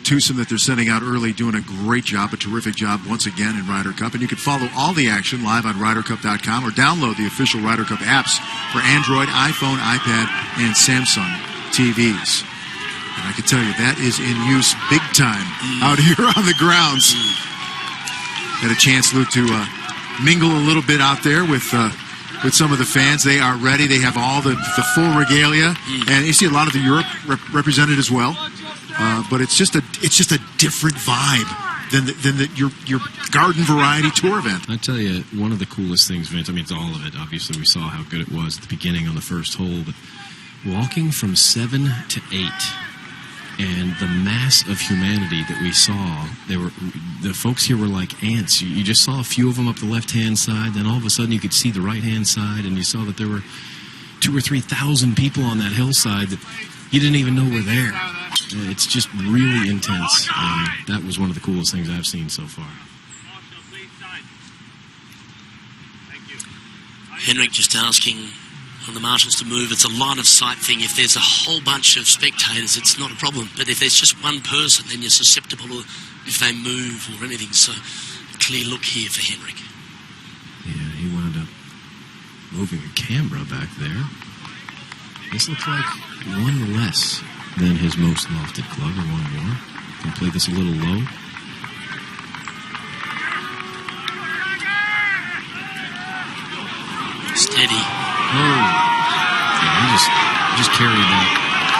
twosome that they're sending out early doing a great job, a terrific job once again in Ryder Cup. And you can follow all the action live on RyderCup.com or download the official Ryder Cup apps for Android, iPhone, iPad, and Samsung TVs. And I can tell you that is in use big time out here on the grounds. Had a chance, Luke, to mingle a little bit out there with some of the fans. They are ready. They have all the full regalia, and you see a lot of the Europe represented as well. But it's just a different vibe than your garden variety tour event. I tell you, one of the coolest things, Vince. I mean, it's all of it. Obviously, we saw how good it was at the beginning on the first hole, but walking from 7 to 8. And the mass of humanity that we saw, the folks here were like ants. You just saw a few of them up the left-hand side, then all of a sudden you could see the right-hand side, and you saw that there were 2,000 or 3,000 people on that hillside that you didn't even know were there. It's just really intense. That was one of the coolest things I've seen so far. Henrik just asking on the marshals to move. It's a line of sight thing. If there's a whole bunch of spectators, it's not a problem. But if there's just one person, then you're susceptible to if they move or anything. So a clear look here for Henrik. Yeah, he wound up moving a camera back there. This looks like one less than his most lofted club, or one more. Can play this a little low. Steady. Oh. Yeah, he just carried that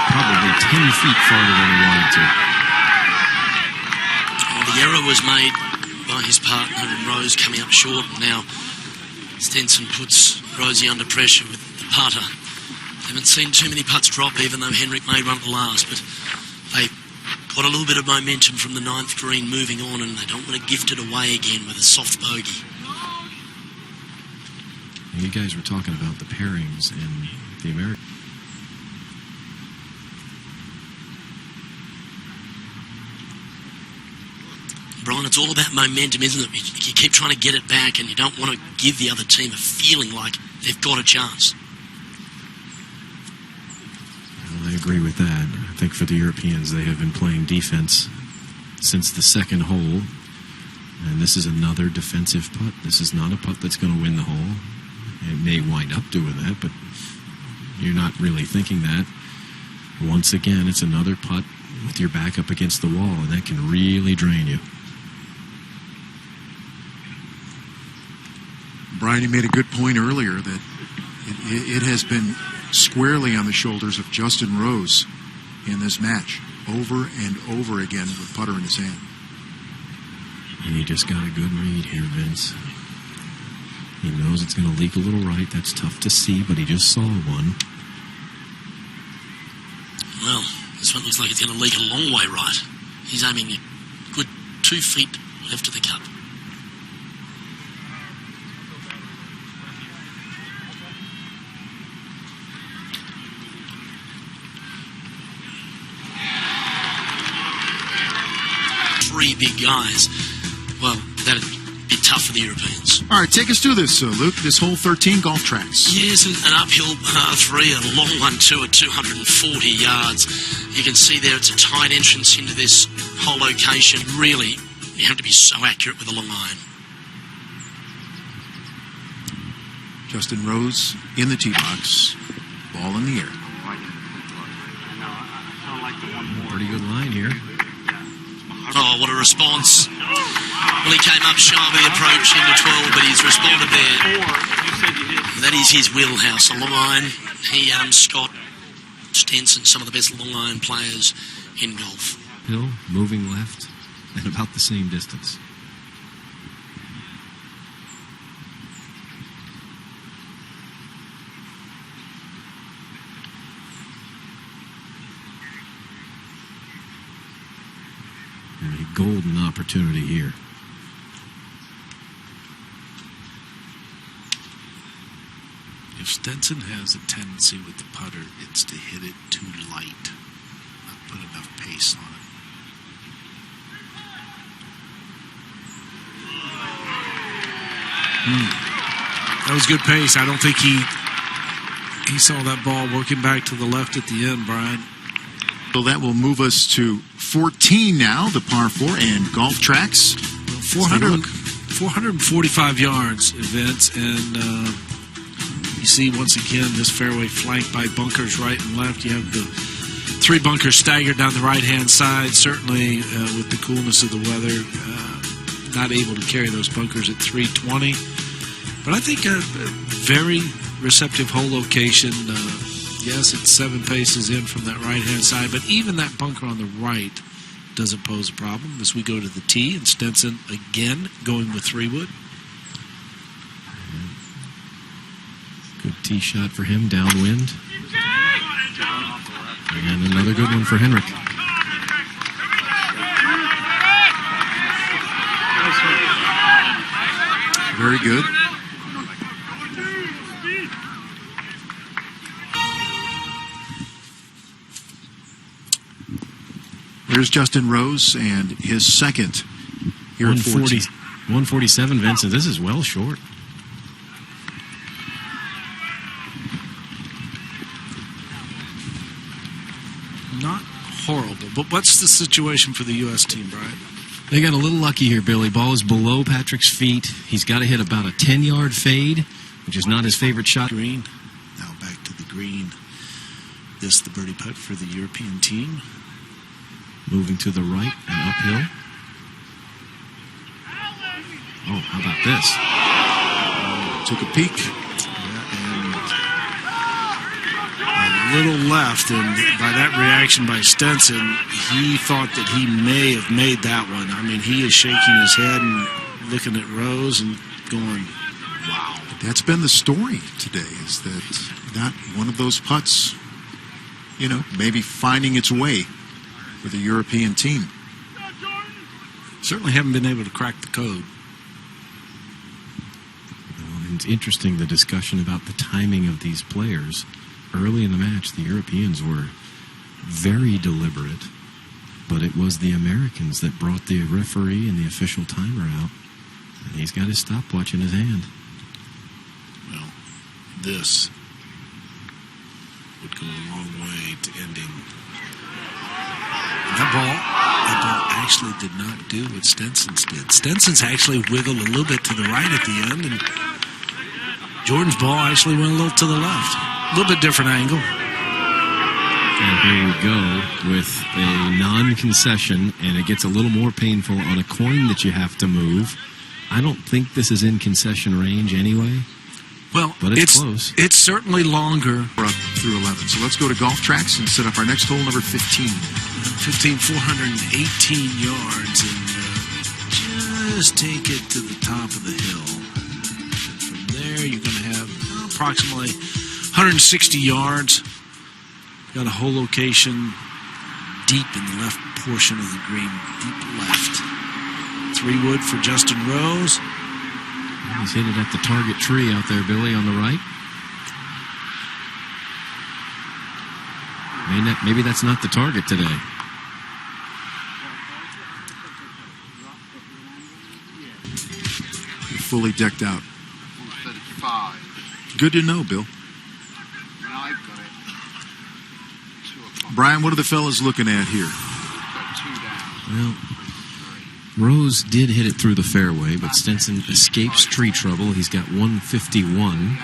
probably 10 feet farther than he wanted to. Well, the error was made by his partner and Rose coming up short. And now Stenson puts Rosie under pressure with the putter. Haven't seen too many putts drop, even though Henrik made one at the last. But they got a little bit of momentum from the 9th green moving on, and they don't want to gift it away again with a soft bogey. You guys were talking about the pairings and the American. Brian, it's all about momentum, isn't it? You keep trying to get it back, and you don't want to give the other team a feeling like they've got a chance. Well, I agree with that. I think for the Europeans, they have been playing defense since the second hole, and this is another defensive putt. This is not a putt that's going to win the hole. It may wind up doing that, but you're not really thinking that. Once again, it's another putt with your back up against the wall, and that can really drain you. Brian, you made a good point earlier that it has been squarely on the shoulders of Justin Rose in this match, over and over again with putter in his hand. And he just got a good read here, Vince. He knows it's going to leak a little right. That's tough to see, but he just saw one. Well, this one looks like it's going to leak a long way right. He's aiming a good 2 feet left of the cup. Three big guys. Well, that'd be tough for the Europeans. All right, take us through this, Luke. This whole 13 golf tracks. Yes, an uphill par 3, a long one too at 240 yards. You can see there it's a tight entrance into this whole location. Really, you have to be so accurate with a long iron. Justin Rose in the tee box, ball in the air. Pretty good line here. Oh, what a response. Well, he came up shy of the approach into 12, but he's responded there. That is his wheelhouse, a long iron. He, Adam Scott, Stenson, some of the best long iron players in golf. Hill moving left at about the same distance. A golden opportunity here. If Stenson has a tendency with the putter, it's to hit it too light, not put enough pace on it. That was good pace. I don't think he saw that ball working back to the left at the end, Brian. So that will move us to 14 now, the par 4 and golf tracks. 445 yards, Vince, and you see once again this fairway flanked by bunkers right and left. You have the 3 bunkers staggered down the right-hand side, certainly with the coolness of the weather, not able to carry those bunkers at 320. But I think a very receptive hole location. Yes, it's 7 paces in from that right-hand side, but even that bunker on the right doesn't pose a problem as we go to the tee, and Stenson again going with 3-wood. Good tee shot for him, downwind. And another good one for Henrik. Very good. Here's Justin Rose and his second here at 14. 147, Vincent. This is well short. Not horrible, but what's the situation for the U.S. team, Brian? They got a little lucky here, Billy. Ball is below Patrick's feet. He's got to hit about a 10-yard fade, which is not his favorite shot. Green. Now back to the green. This the birdie putt for the European team. moving to the right and uphill. Oh, how about this? Took a peek. A little left, and by that reaction by Stenson, he thought that he may have made that one. I mean, he is shaking his head and looking at Rose and going, wow. That's been the story today, is that not one of those putts, maybe finding its way for the European team. Certainly haven't been able to crack the code. Well, it's interesting, the discussion about the timing of these players. Early in the match, the Europeans were very deliberate, but it was the Americans that brought the referee and the official timer out. And he's got his stopwatch in his hand. Well, this would go a long way to ending. And that ball actually did not do what Stenson's did. Stenson's actually wiggled a little bit to the right at the end, and Jordan's ball actually went a little to the left. A little bit different angle. And here we go with a non-concession, and it gets a little more painful on a coin that you have to move. I don't think this is in concession range anyway. Well, but it's close. It's certainly longer. We're up through 11. So let's go to golf tracks and set up our next hole, number 15. 418 yards, and just take it to the top of the hill. From there, you're going to have approximately 160 yards. Got a hole location deep in the left portion of the green, deep left. 3-wood for Justin Rose. He's hit it at the target tree out there, Billy, on the right. Maybe that's not the target today. You're fully decked out. 35. Good to know, Bill. And I've got it. 2 o'clock. Brian, what are the fellas looking at here? So 2 down. Well, Rose did hit it through the fairway, but Stenson escapes tree trouble. He's got 151.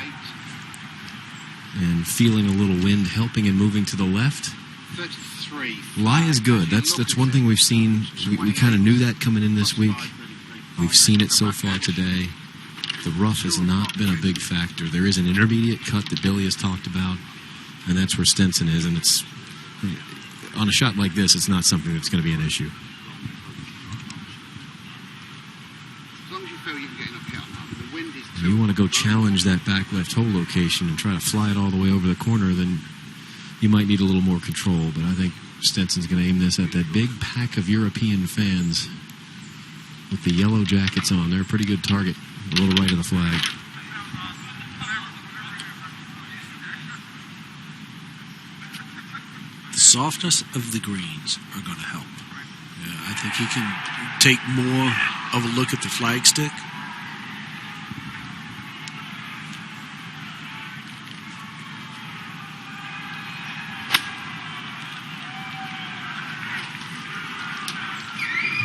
And feeling a little wind helping him moving to the left. 33. Lie is good. That's one thing we've seen. We kind of knew that coming in this week. We've seen it so far today. The rough has not been a big factor. There is an intermediate cut that Billy has talked about, and that's where Stenson is. And it's on a shot like this, it's not something that's going to be an issue. As long as you feel you can get enough cut, the wind is You want to go challenge that back left hole location and try to fly it all the way over the corner, then you might need a little more control. But I think Stenson's going to aim this at that big pack of European fans with the yellow jackets on. They're a pretty good target, a little right of the flag. The softness of the greens are going to help. Yeah, I think he can take more of a look at the flagstick.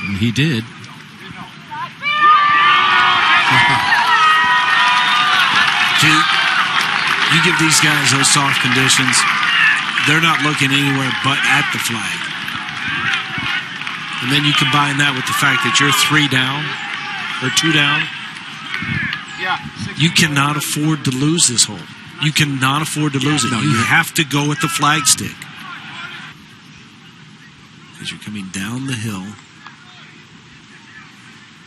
And he did. You give these guys those soft conditions, they're not looking anywhere but at the flag. And then you combine that with the fact that you're 3 down or 2 down. You cannot afford to lose this hole. You cannot afford to lose it. You have to go with the flagstick. As you're coming down the hill,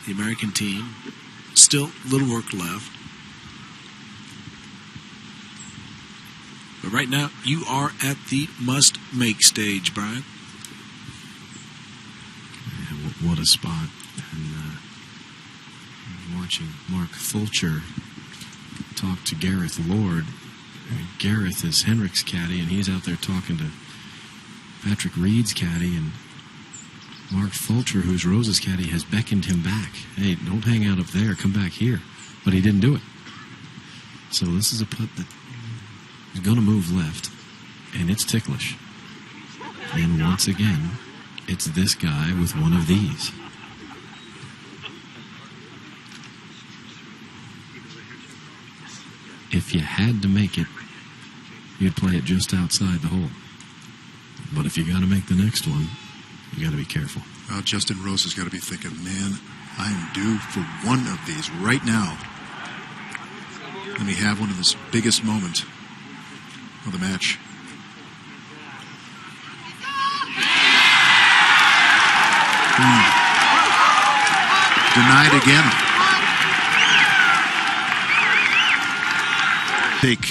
the American team, still a little work left. But right now, you are at the must-make stage, Brian. Yeah, what a spot. And watching Mark Fulcher talk to Gareth Lord. Gareth is Henrik's caddy, and he's out there talking to Patrick Reed's caddy, and Mark Fulcher, who's Rose's caddy, has beckoned him back. Hey, don't hang out up there. Come back here. But he didn't do it. So this is a putt that is going to move left, and it's ticklish. And once again, it's this guy with one of these. If you had to make it, you'd play it just outside the hole. But if you got to make the next one, you got to be careful. Well, Justin Rose has got to be thinking, man, I'm due for one of these right now. Let me have one of this biggest moment of the match. Denied again. Take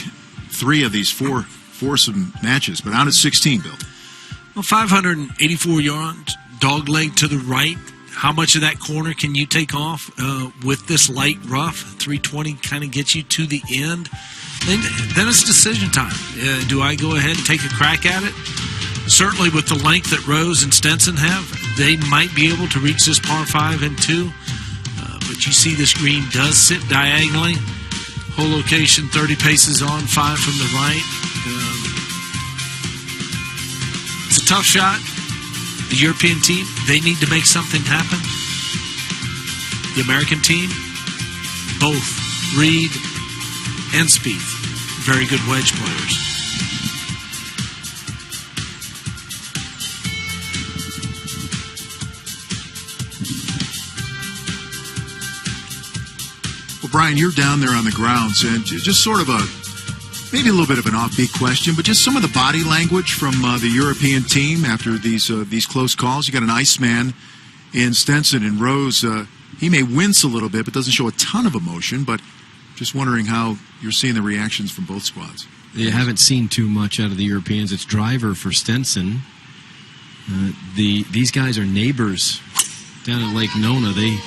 3 of these 4 foursome matches, but out at 16, Bill. Well, 584 yards, dog leg to the right. How much of that corner can you take off with this light rough? 320 kind of gets you to the end. Then it's decision time. Do I go ahead and take a crack at it? Certainly with the length that Rose and Stenson have, they might be able to reach this par 5 and 2. But you see this green does sit diagonally. Hole location 30 paces on, 5 from the right. It's a tough shot. The European team, they need to make something happen. The American team, both Reed and Spieth, very good wedge players. Well, Brian, you're down there on the grounds, and just sort of maybe a little bit of an offbeat question, but just some of the body language from the European team after these close calls. You got an Iceman in Stenson, and Rose, he may wince a little bit, but doesn't show a ton of emotion, but just wondering how you're seeing the reactions from both squads. You haven't seen too much out of the Europeans. It's driver for Stenson. These guys are neighbors down at Lake Nona. They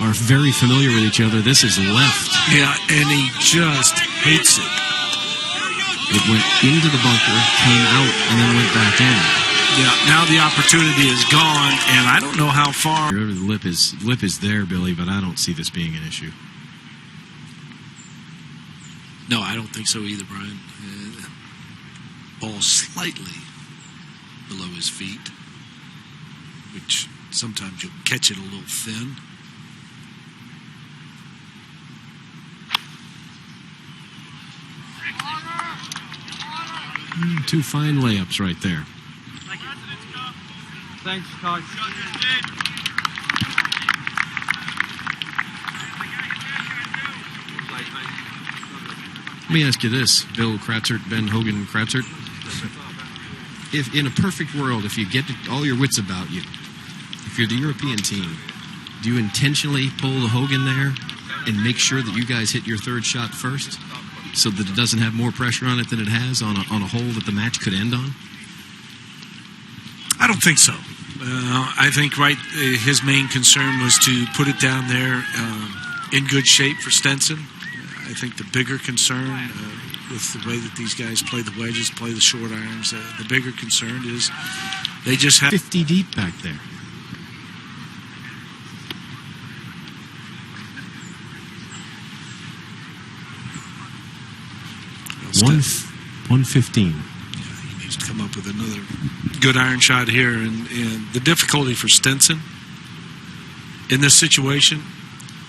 are very familiar with each other. This is left. Yeah, and he just hates it. It went into the bunker, came out, and then went back in. Yeah, now the opportunity is gone, and I don't know how far. The lip is there, Billy, but I don't see this being an issue. No, I don't think so either, Brian. Ball slightly below his feet, which sometimes you'll catch it a little thin. Two fine layups right there. Thanks, Coach. Let me ask you this, Bill Kratzert, Ben Hogan Kratzert. If in a perfect world, if you get all your wits about you, if you're the European team, do you intentionally pull the Hogan there and make sure that you guys hit your third shot first, so that it doesn't have more pressure on it than it has on a hole that the match could end on? I don't think so. I think his main concern was to put it down there in good shape for Stenson. I think the bigger concern with the way that these guys play the wedges, play the short irons, the bigger concern is they just have 50 deep back there. Well, 115. He needs to come up with another good iron shot here. And the difficulty for Stenson in this situation,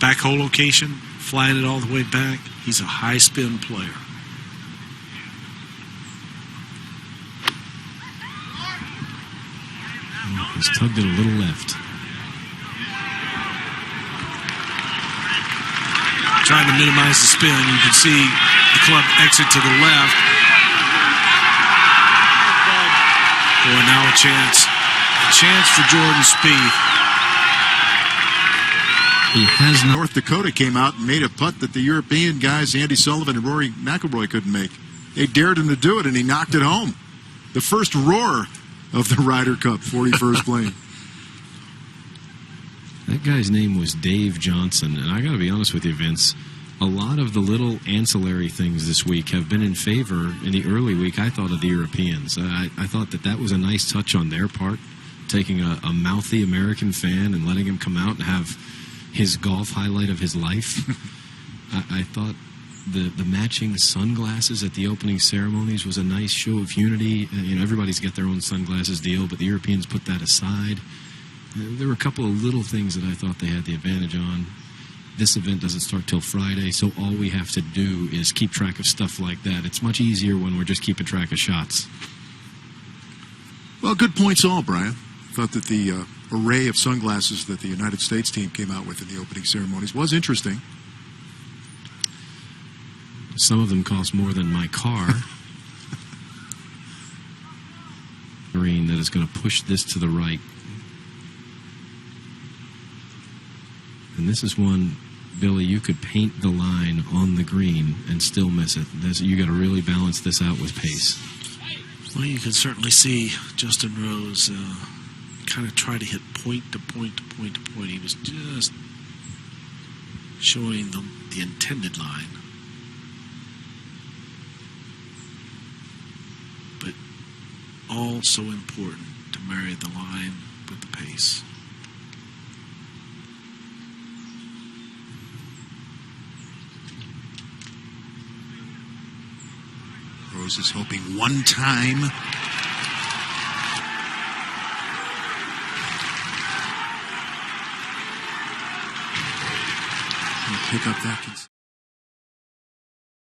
back hole location, flying it all the way back, he's a high spin player. He's tugged it a little left. Trying to minimize the spin. You can see the club exit to the left. Boy, now a chance. A chance for Jordan Spieth. He has not. North Dakota came out and made a putt that the European guys, Andy Sullivan and Rory McIlroy, couldn't make. They dared him to do it, and he knocked it home. The first roar of the Ryder Cup, 41st playing. That guy's name was Dave Johnson, and I got to be honest with you, Vince, a lot of the little ancillary things this week have been in favor. In the early week, I thought of the Europeans. I thought that was a nice touch on their part, taking a mouthy American fan and letting him come out and have his golf highlight of his life. I thought the matching sunglasses at the opening ceremonies was a nice show of unity. Everybody's got their own sunglasses deal, but the Europeans put that aside. There were a couple of little things that I thought they had the advantage on. This event doesn't start till Friday, so all we have to do is keep track of stuff like that. It's much easier when we're just keeping track of shots. Well, good points all, Brian. Thought that the array of sunglasses that the United States team came out with in the opening ceremonies was interesting. Some of them cost more than my car. Green that is going to push this to the right. And this is one, Billy, you could paint the line on the green and still miss it. You got to really balance this out with pace. Well, you can certainly see Justin Rose kind of try to hit point to point to point to point. He was just showing the intended line. But all so important to marry the line with the pace. Rose is hoping one time. Pick up that.